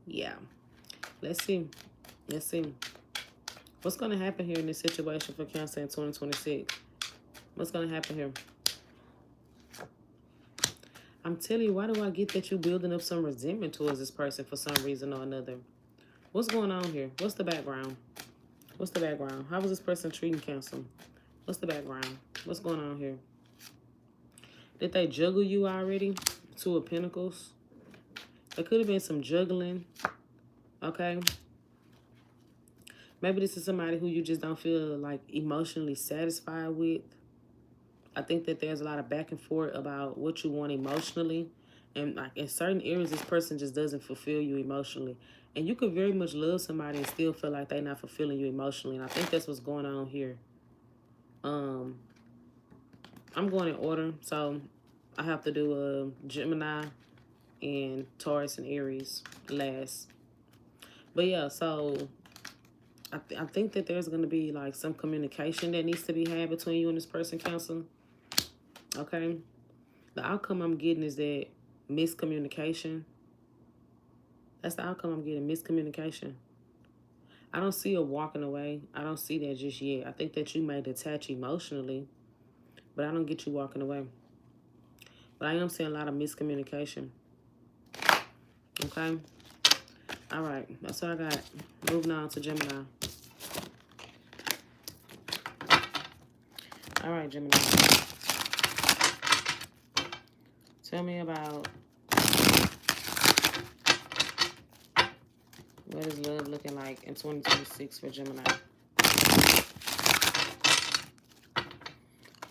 Yeah. Let's see. Let's see. What's going to happen here in this situation for Cancer in 2026? What's going to happen here? I'm telling you, why do I get that you're building up some resentment towards this person for some reason or another? What's going on here? What's the background? What's the background? How was this person treating Cancer? What's the background? What's going on here? Did they juggle you already? Two of Pentacles. There could have been some juggling. Okay. Maybe this is somebody who you just don't feel like emotionally satisfied with. I think that there's a lot of back and forth about what you want emotionally. And like in certain areas, this person just doesn't fulfill you emotionally. And you could very much love somebody and still feel like they're not fulfilling you emotionally. And I think that's what's going on here. I'm going in order. So I have to do Gemini and Taurus and Aries last. But yeah, so I think that there's going to be like some communication that needs to be had between you and this person, Cancer. Okay. The outcome I'm getting is that miscommunication. That's the outcome I'm getting, miscommunication. I don't see her walking away. I don't see that just yet. I think that you may detach emotionally, but I don't get you walking away. But I am seeing a lot of miscommunication. Okay? All right. That's all I got. Moving on to Gemini. All right, Gemini. Tell me about what is love looking like in 2026 for Gemini.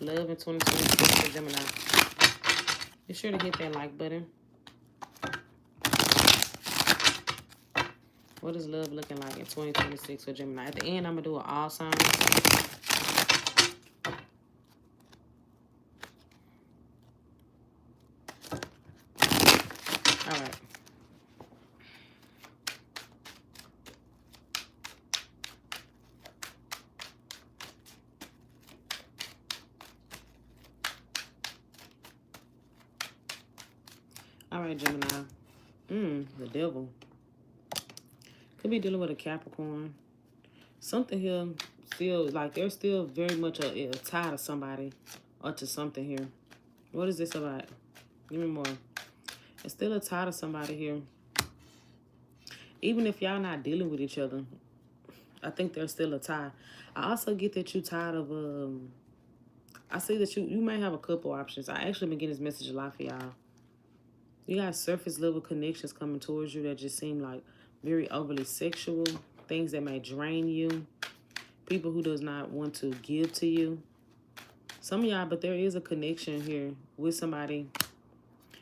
Love in 2026 for Gemini. Be sure to hit that like button. What is love looking like in 2026 for Gemini? At the end, I'm going to do an all signs. All right. All right, Gemini. The devil. Could be dealing with a Capricorn. Something here still, like they're still very much a tie to somebody or to something here. What is this about? Give me more. It's still a tie to somebody here. Even if y'all not dealing with each other, I think there's still a tie. I also get that you tired of, I see that you may have a couple options. I actually been getting this message a lot for y'all. You got surface level connections coming towards you that just seem like very overly sexual. Things that may drain you. People who does not want to give to you. Some of y'all, but there is a connection here with somebody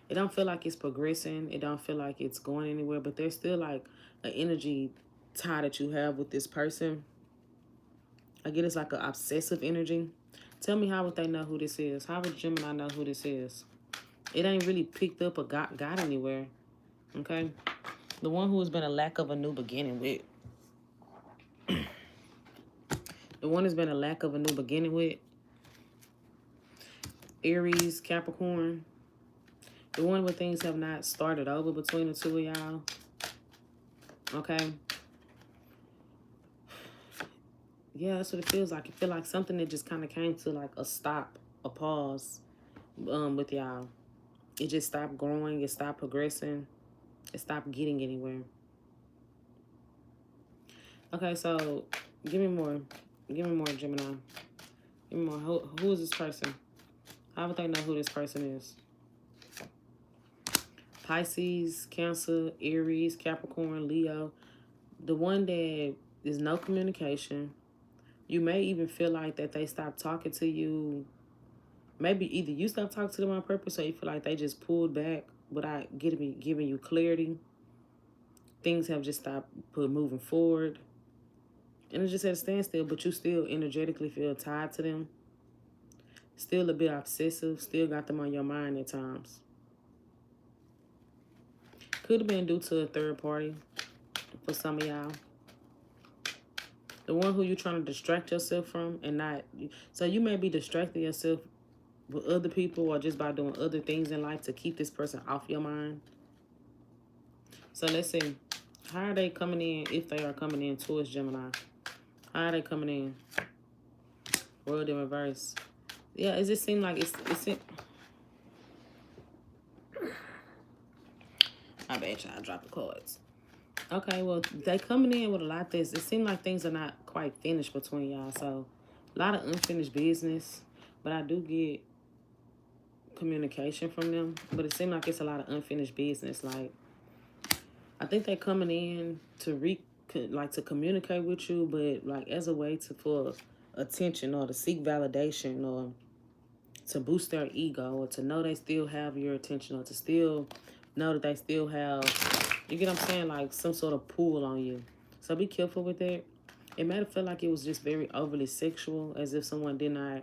It don't feel like it's progressing. It don't feel like it's going anywhere, but there's still like an energy tie that you have with this person. I get it's like an obsessive energy. Tell me, how would they know who this is? How would Gemini know who this is? It ain't really picked up or got anywhere. Okay? The one who has been a lack of a new beginning with. The one has been a lack of a new beginning with. Aries, Capricorn. The one where things have not started over between the two of y'all. Okay? Yeah, that's what it feels like. It feels like something that just kind of came to like a stop, a pause with y'all. It just stopped growing. It stopped progressing. It stopped getting anywhere. Okay, so give me more. Give me more, Gemini. Give me more. Who is this person? How would they know who this person is? Pisces, Cancer, Aries, Capricorn, Leo. The one that is no communication. You may even feel like that they stopped talking to you. Maybe either you stopped talking to them on purpose, or you feel like they just pulled back without giving you clarity. Things have just stopped moving forward. And it's just at a standstill, but you still energetically feel tied to them. Still a bit obsessive. Still got them on your mind at times. Could have been due to a third party for some of y'all. The one who you're trying to distract yourself from and not. So you may be distracting yourself with other people or just by doing other things in life to keep this person off your mind. So let's see. How are they coming in, if they are coming in towards Gemini? How are they coming in? World in reverse. Yeah, it just seems like it's I bet y'all drop the cards. Okay, well, they coming in with a lot of this. It seems like things are not quite finished between y'all. So, a lot of unfinished business. But I do get communication from them. But it seems like it's a lot of unfinished business. Like, I think they're coming in to to communicate with you, but like as a way for attention or to seek validation or to boost their ego or to know they still have your attention or to still know that they still have, you get what I'm saying, like some sort of pull on you. So be careful with that. It might have felt like it was just very overly sexual, as if someone did not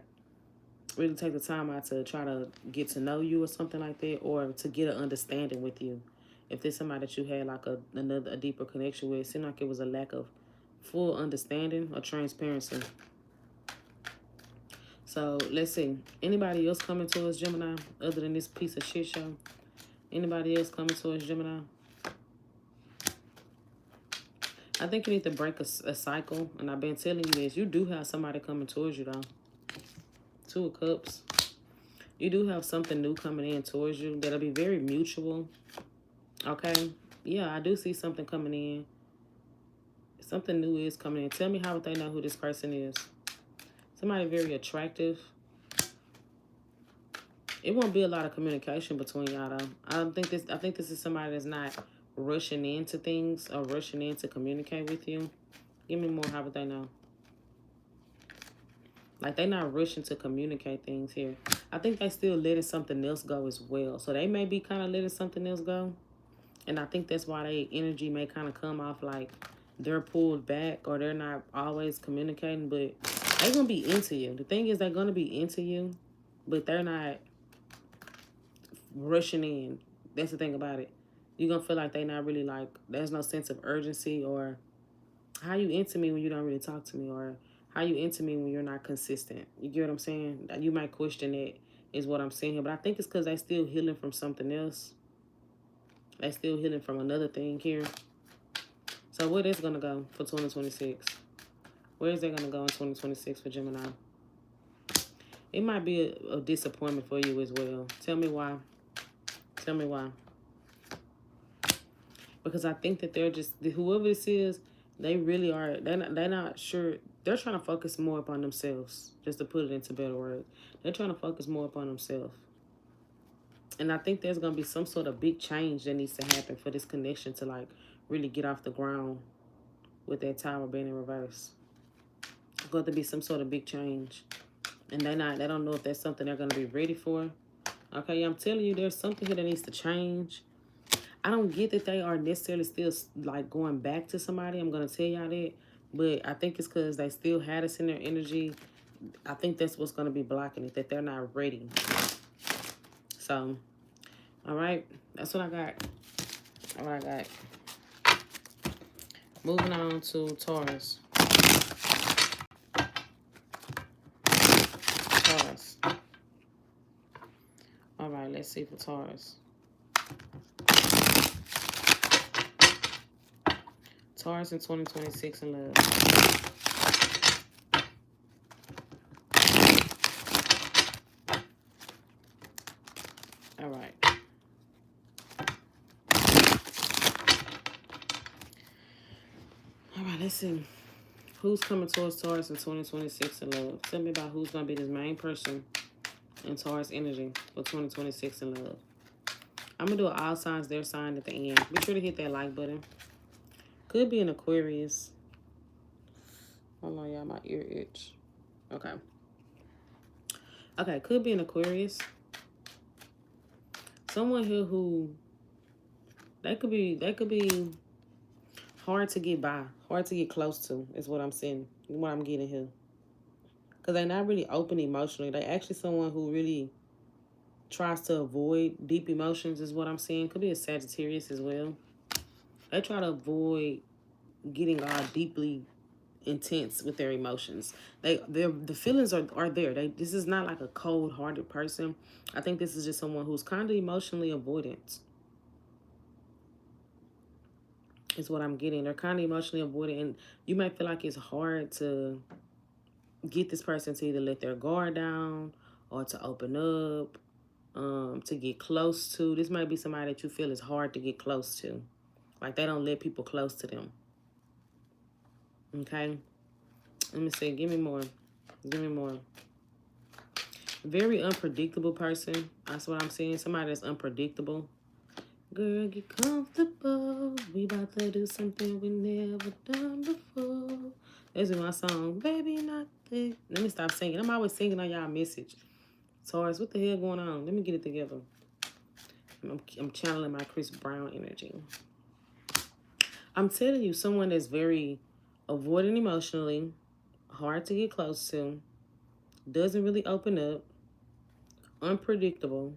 really take the time out to try to get to know you or something like that, or to get an understanding with you. If there's somebody that you had like a deeper connection with, it seemed like it was a lack of full understanding or transparency. So let's see. Anybody else coming towards Gemini other than this piece of shit show? Anybody else coming towards Gemini? I think you need to break a cycle. And I've been telling you this. You do have somebody coming towards you, though. Two of Cups. You do have something new coming in towards you that'll be very mutual. Okay? Yeah, I do see something coming in. Something new is coming in. Tell me, how would they know who this person is? Somebody very attractive. It won't be a lot of communication between y'all, though. I think this is somebody that's not rushing into things or rushing in to communicate with you. Give me more. How would they know? Like, they're not rushing to communicate things here. I think they still letting something else go as well. So they may be kind of letting something else go. And I think that's why their energy may kind of come off like they're pulled back or they're not always communicating. But they're going to be into you. The thing is, they're going to be into you, but they're not rushing in. That's the thing about it. You're going to feel like they're not really like, there's no sense of urgency, or how you into me when you don't really talk to me, or how you into me when you're not consistent. You get what I'm saying? You might question it, is what I'm saying here. But I think it's because they're still healing from something else. They're still healing from another thing here. So where is going to go for 2026? Where is it going to go in 2026 for Gemini? It might be a disappointment for you as well. Tell me why. Tell me why. Because I think that they're just, whoever this is, they really are, they're not sure. They're trying to focus more upon themselves, just to put it into better words. They're trying to focus more upon themselves. And I think there's going to be some sort of big change that needs to happen for this connection to, like, really get off the ground with that Tower being in reverse. There's going to be some sort of big change. And they don't know if that's something they're going to be ready for, Okay, I'm telling you, there's something here that needs to change. I don't get that they are necessarily still like going back to somebody. I'm gonna tell y'all that, but I think it's because they still had us in their energy. I think that's what's gonna be blocking it, that they're not ready. So, all right, that's what I got. All right, I got. Moving on to Taurus. Taurus. All right, let's see for Taurus. Taurus in 2026 in love. All right. All right, let's see. Who's coming towards Taurus in 2026 in love? Tell me about who's going to be this main person in Taurus energy for 2026 in love. I'm going to do an all signs, their sign at the end. Be sure to hit that like button. Could be an Aquarius. Hold on, y'all. My ear itch. Okay. Okay, could be an Aquarius. Someone here who they could be hard to get by, hard to get close to is what I'm saying, what I'm getting here. Because they're not really open emotionally. They're actually someone who really tries to avoid deep emotions is what I'm saying. Could be a Sagittarius as well. They try to avoid getting all deeply intense with their emotions. The feelings are there. This is not like a cold-hearted person. I think this is just someone who's kind of emotionally avoidant. Is what I'm getting. They're kind of emotionally avoidant, and you might feel like it's hard to get this person to either let their guard down or to open up, to get close to. This might be somebody that you feel is hard to get close to. Like they don't let people close to them. Okay? Let me see. Give me more. Give me more. Very unpredictable person. That's what I'm saying. Somebody that's unpredictable. Girl, get comfortable. We about to do something we never done before. This is my song. Baby, not the... Let me stop singing. I'm always singing on y'all message. Taurus, what the hell going on? Let me get it together. I'm channeling my Chris Brown energy. I'm telling you, someone that's very avoidant emotionally, hard to get close to, doesn't really open up, unpredictable.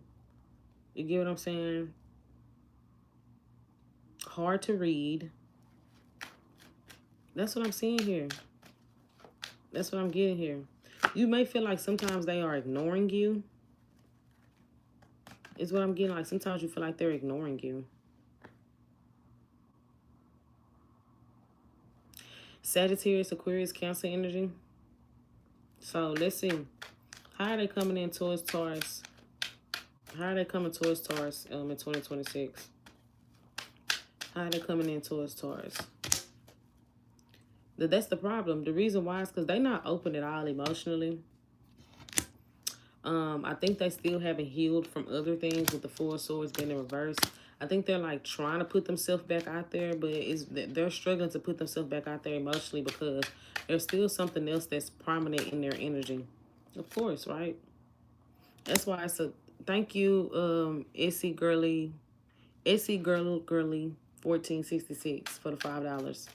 You get what I'm saying? Hard to read. That's what I'm seeing here. That's what I'm getting here. You may feel like sometimes they are ignoring you. Is what I'm getting. Like sometimes you feel like they're ignoring you. Sagittarius, Aquarius, Cancer energy. So let's see. How are they coming in towards Taurus? How are they coming towards Taurus in 2026? How are they coming in towards Taurus? That's the problem. The reason why is because they're not open at all emotionally. I think they still haven't healed from other things with the Four of Swords being in reverse. I think they're like trying to put themselves back out there, but they're struggling to put themselves back out there emotionally because there's still something else that's prominent in their energy. Of course, right? That's why it's a thank you, Essie Girly 1466 for the $5.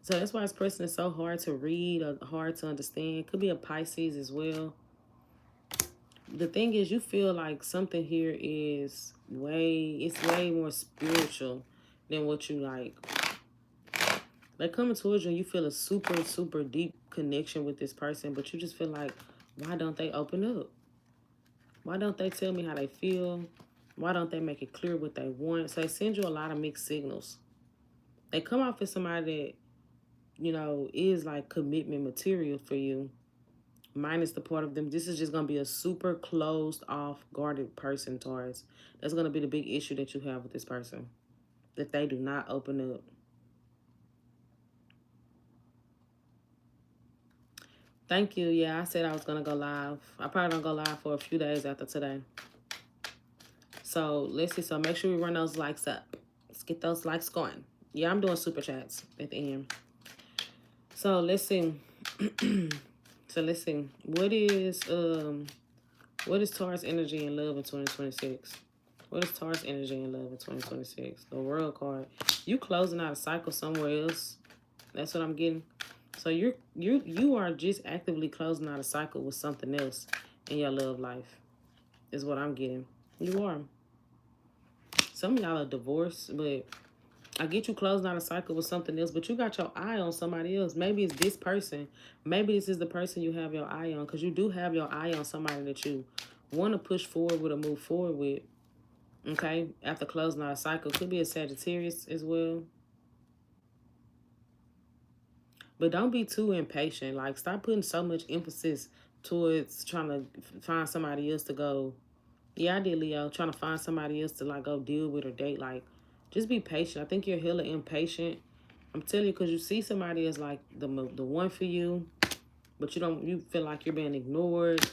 So that's why this person is so hard to read or hard to understand. Could be a Pisces as well. The thing is, you feel like something here is way more spiritual than what you like. Like coming towards you, you feel a super, super deep connection with this person, but you just feel like, why don't they open up? Why don't they tell me how they feel? Why don't they make it clear what they want? So they send you a lot of mixed signals. They come off as somebody that, you know, is like commitment material for you. Minus the part of them. This is just going to be a super closed off, guarded person, Taurus. That's going to be the big issue that you have with this person. That they do not open up. Thank you. Yeah, I said I was going to go live. I probably don't go live for a few days after today. So, let's see. So, make sure we run those likes up. Let's get those likes going. Yeah, I'm doing super chats at the end. So, let's see. So, let's see. What is What is Taurus energy and love in 2026? What is Taurus energy and love in 2026? The World card. You closing out a cycle somewhere else. That's what I'm getting. So you are just actively closing out a cycle with something else in your love life. Is what I'm getting. You are. Some of y'all are divorced, but I get you closing out a cycle with something else, but you got your eye on somebody else. Maybe it's this person. Maybe this is the person you have your eye on, because you do have your eye on somebody that you want to push forward with or move forward with. Okay? After closing out a cycle. Could be a Sagittarius as well. But don't be too impatient. Like, stop putting so much emphasis towards trying to find somebody else to go. Yeah, I did, Leo. Trying to find somebody else to, like, go deal with or date. Like, just be patient. I think you're hella impatient. I'm telling you, because you see somebody as, like, the one for you, but you feel like you're being ignored,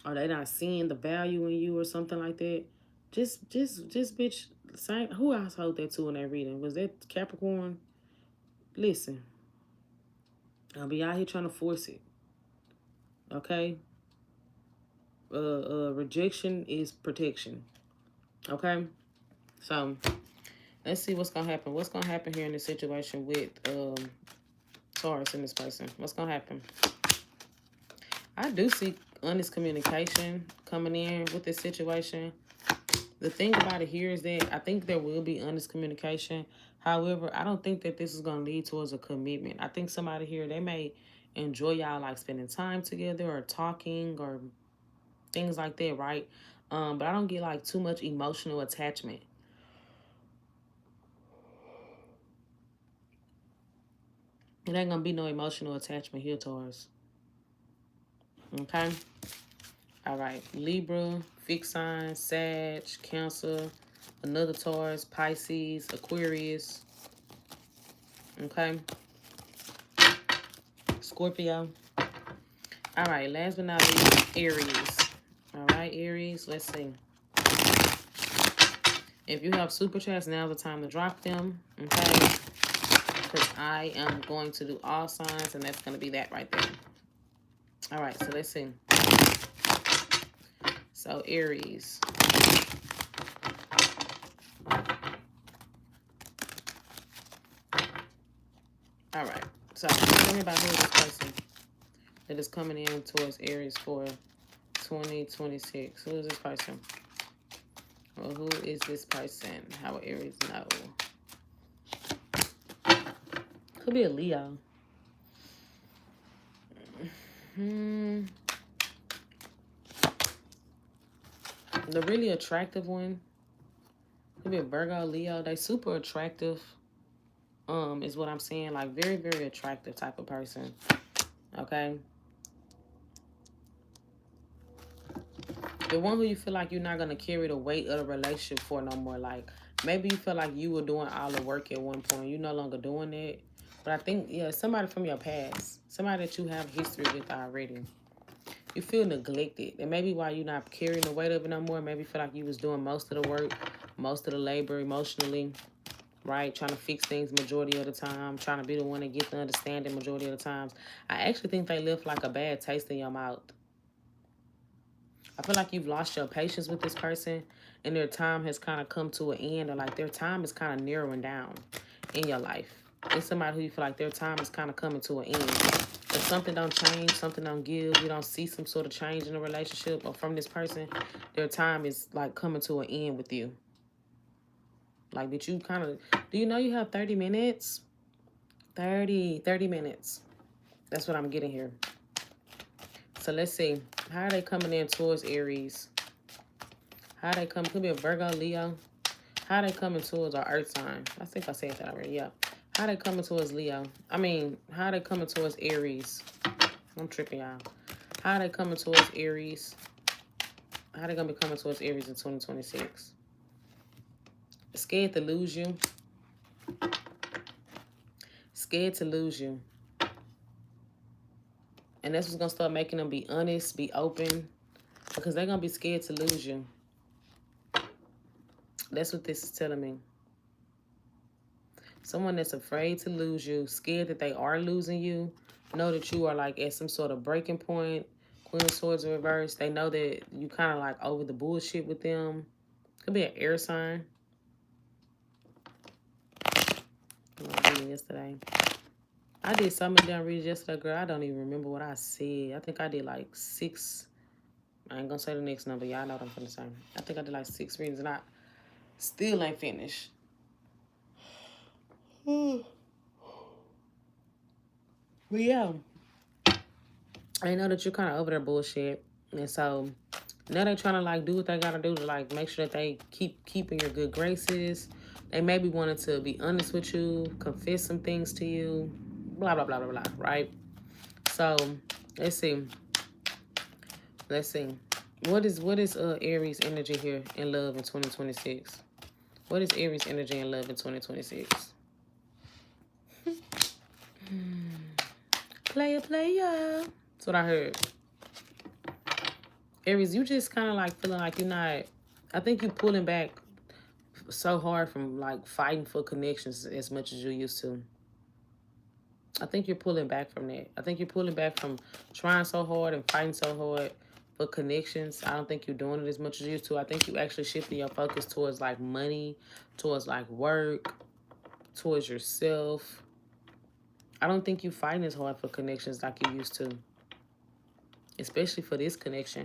or they not seeing the value in you or something like that. Just bitch, same. Who else hold that to in that reading? Was that Capricorn? Listen, I'll be out here trying to force it. Okay? Rejection is protection. Okay? So, let's see what's going to happen. What's going to happen here in this situation with Taurus and this person? What's going to happen? I do see honest communication coming in with this situation. The thing about it here is that I think there will be honest communication. However, I don't think that this is going to lead towards a commitment. I think somebody here, they may enjoy y'all like spending time together or talking or things like that, right? But I don't get like too much emotional attachment. It ain't gonna be no emotional attachment here, Taurus. Okay? All right. Libra, fixed sign, Sag, Cancer, another Taurus, Pisces, Aquarius. Okay? Scorpio. All right. Last but not least, Aries. All right, Aries. Let's see. If you have super chats, now's the time to drop them. Okay? Because I am going to do all signs, and that's going to be that right there. All right, so let's see. So, Aries. All right. So, tell me about who is this person that is coming in towards Aries for 2026. Who is this person? Well, who is this person? How will Aries know? Could be a Leo. The really attractive one could be a Virgo, Leo. They super attractive. Is what I'm saying. Like, very, very attractive type of person. Okay? The one who you feel like you're not going to carry the weight of the relationship for no more. Like, maybe you feel like you were doing all the work at one point. You're no longer doing it. But I think, yeah, somebody from your past. Somebody that you have history with already. You feel neglected. And maybe why you're not carrying the weight of it no more. Maybe you feel like you was doing most of the work, most of the labor emotionally. Right? Trying to fix things majority of the time. Trying to be the one to get the understanding majority of the times. I actually think they left like a bad taste in your mouth. I feel like you've lost your patience with this person and their time has kind of come to an end, or like their time is kind of narrowing down in your life. It's somebody who you feel like their time is kind of coming to an end. If something don't change, something don't give, you don't see some sort of change in the relationship or from this person, their time is like coming to an end with you. Like, did you kind of, do you know you have 30 minutes? 30 minutes. That's what I'm getting here. So let's see. How are they coming in towards Aries? How they come? Could be a Virgo, Leo. How they coming towards our Earth sign? I think I said that already. Yeah. How they coming towards Leo? I mean, how they coming towards Aries? I'm tripping, y'all. How they coming towards Aries? How they gonna be coming towards Aries in 2026? Scared to lose you. Scared to lose you. And that's what's gonna start making them be honest, be open, because they're gonna be scared to lose you. That's what this is telling me. Someone that's afraid to lose you, scared that they are losing you, know that you are like at some sort of breaking point, Queen of Swords reverse. They know that you kind of like over the bullshit with them. Could be an air sign. I was reading yesterday. I did so many damn readings yesterday, girl. I don't even remember what I said. I think I did like 6. I ain't gonna say the next number. Y'all know what I'm gonna say. I think I did like 6 readings and I still ain't finished. But yeah, I know that you're kind of over their bullshit. And so now they're trying to like do what they gotta do to like make sure that they keeping your good graces. They maybe wanted to be honest with you, confess some things to you, blah, blah, blah, blah, blah, right? So let's see. Let's see. What is Aries energy here in love in 2026? What is Aries energy in love in 2026? Playa. That's what I heard. Aries, you just kind of like feeling like you're not, I think you're pulling back so hard from like fighting for connections as much as you used to. I think you're pulling back from that. I think you're pulling back from trying so hard and fighting so hard for connections. I don't think you're doing it as much as you used to. I think you actually shifting your focus towards like money, towards like work, towards yourself. I don't think you fighting as hard for connections like you used to, especially for this connection.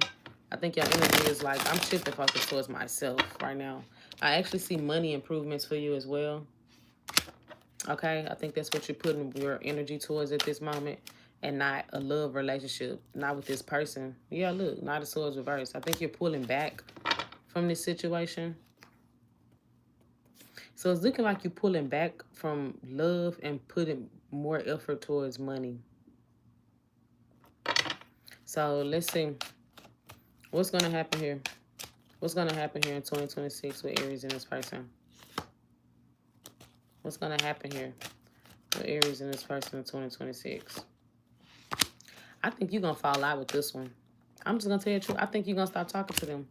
I think your energy is like, I'm shifting focus towards myself right now. I actually see money improvements for you as well. Okay, I think that's what you're putting your energy towards at this moment, and not a love relationship, not with this person. Yeah, look, Knight of Swords reversed. I think you're pulling back from this situation. So it's looking like you're pulling back from love and putting more effort towards money. So let's see. What's going to happen here? What's going to happen here in 2026 with Aries and this person? What's going to happen here with Aries and this person in 2026? I think you're going to fall out with this one. I'm just going to tell you the truth. I think you're going to stop talking to them.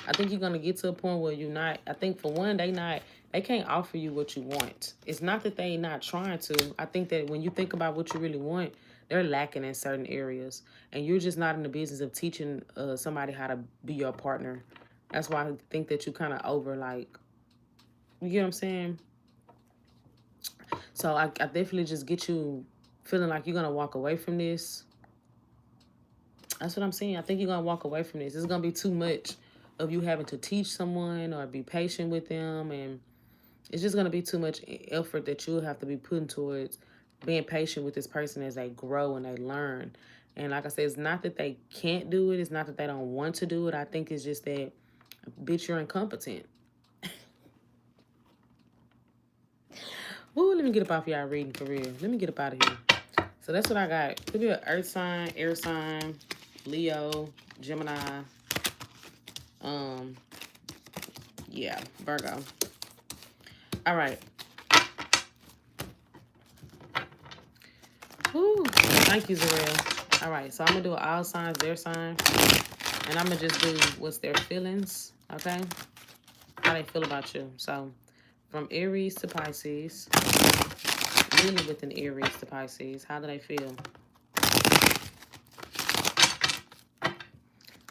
I think you're going to get to a point where you're not, I think for one, they can't offer you what you want. It's not that they not trying to. I think that when you think about what you really want, they're lacking in certain areas. And you're just not in the business of teaching somebody how to be your partner. That's why I think that you kind of over, like, you get what I'm saying? So I definitely just get you feeling like you're going to walk away from this. That's what I'm saying. I think you're going to walk away from this. It's going to be too much of you having to teach someone or be patient with them. And it's just going to be too much effort that you'll have to be putting towards being patient with this person as they grow and they learn. And like I said, it's not that they can't do it. It's not that they don't want to do it. I think it's just that, bitch, you're incompetent. Ooh, let me get up off y'all reading for real. Let me get up out of here. So that's what I got. Could be an earth sign, air sign, Leo, Gemini. Yeah, Virgo. All right. Woo. Thank you, Zarel. All right, so I'm going to do all signs, their sign. And I'm going to just do what's their feelings, okay? How they feel about you. So, from Aries to Pisces, dealing with an Aries to Pisces, how do they feel?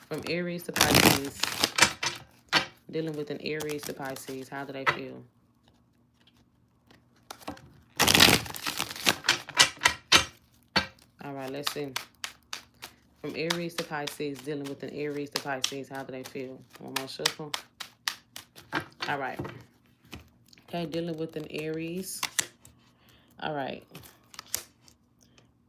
From Aries to Pisces, dealing with an Aries to Pisces, how do they feel? All right, let's see. From Aries to Pisces, dealing with an Aries to Pisces, how do they feel? One more shuffle. All right. Okay, dealing with an Aries. All right.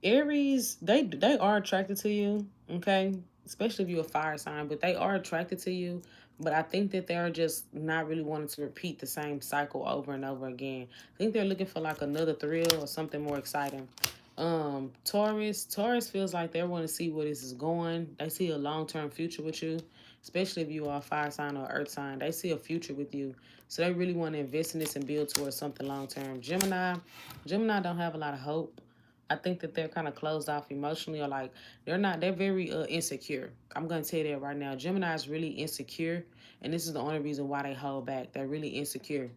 Aries, they are attracted to you, okay? Especially if you're a fire sign, but they are attracted to you. But I think that they're just not really wanting to repeat the same cycle over and over again. I think they're looking for like another thrill or something more exciting. Taurus feels like they want to see where this is going. They see a long-term future with you, especially if you are a fire sign or earth sign. They see a future with you. So they really want to invest in this and build towards something long-term. Gemini don't have a lot of hope. I think that they're kind of closed off emotionally, or like they're very insecure. I'm going to tell you that right now. Gemini is really insecure, and this is the only reason why they hold back. They're really insecure.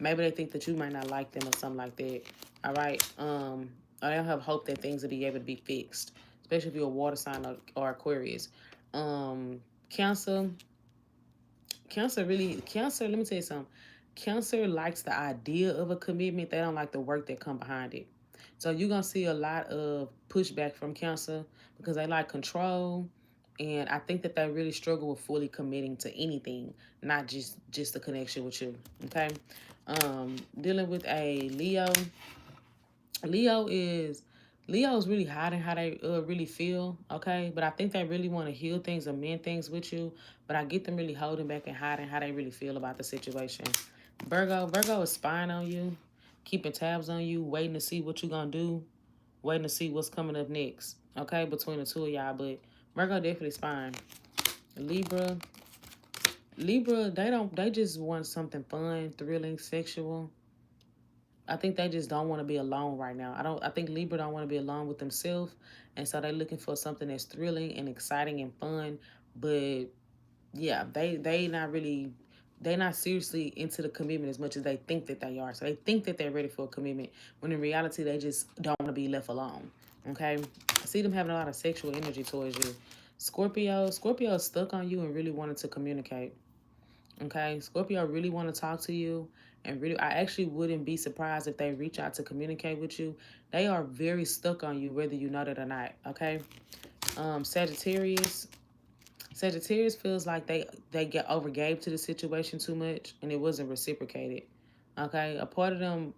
Maybe they think that you might not like them or something like that. All right. Or they don't have hope that things will be able to be fixed. especially if you're a water sign or Aquarius. Cancer, Cancer, let me tell you something. Cancer likes the idea of a commitment. They don't like the work that come behind it. So you're going to see a lot of pushback from Cancer because they like control. And I think that they really struggle with fully committing to anything, not just the connection with you. Okay. Dealing with a Leo. Leo is Leo's really hiding how they really feel, okay? But I think they really want to heal things and mend things with you. But I get them really holding back and hiding how they really feel about the situation. Virgo is spying on you, keeping tabs on you, waiting to see what you're gonna do, waiting to see what's coming up next, okay? Between the two of y'all, but Virgo definitely spying. Libra, they just want something fun, thrilling, sexual. I think they just don't want to be alone right now. I think Libra don't want to be alone with themselves. And so they're looking for something that's thrilling and exciting and fun. But yeah, they're not seriously into the commitment as much as they think that they are. So they think that they're ready for a commitment when in reality they just don't want to be left alone. Okay? I see them having a lot of sexual energy towards you. Scorpio is stuck on you and really wanted to communicate. Okay, Scorpio really want to talk to you, and really, I actually wouldn't be surprised if they reach out to communicate with you. They are very stuck on you, whether you know that or not. Okay, Sagittarius. Sagittarius feels like they get overgave to the situation too much, and it wasn't reciprocated. Okay, a part of them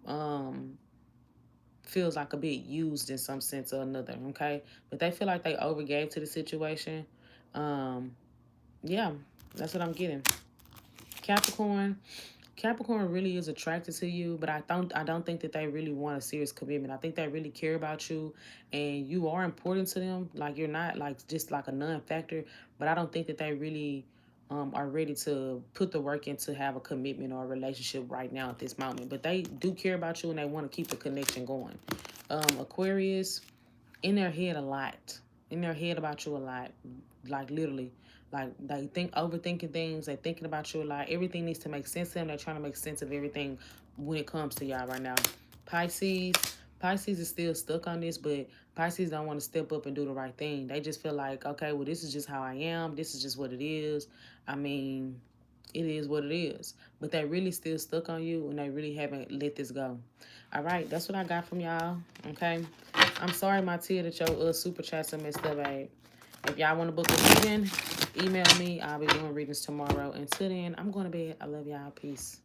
feels like a bit used in some sense or another. Okay, but they feel like they overgave to the situation. Yeah, that's what I'm getting. Capricorn. Capricorn really is attracted to you, but I don't think that they really want a serious commitment. I think they really care about you and you are important to them. Like you're not like just like a non-factor, but I don't think that they really are ready to put the work in to have a commitment or a relationship right now at this moment. But they do care about you and they want to keep the connection going. Aquarius, in their head a lot. In their head about you a lot. Like literally. Like they overthinking things, they thinking about you a lot. Everything needs to make sense to them. They're trying to make sense of everything when it comes to y'all right now. Pisces. Pisces is still stuck on this, but Pisces don't want to step up and do the right thing. They just feel like, okay, well, this is just how I am. This is just what it is. I mean, it is what it is. But they really still stuck on you and they really haven't let this go. All right, that's what I got from y'all. Okay. I'm sorry, my tea, that your super chats are messed up, babe. If y'all want to book a reading, email me. I'll be doing readings tomorrow. Until then, I'm going to bed. I love y'all. Peace.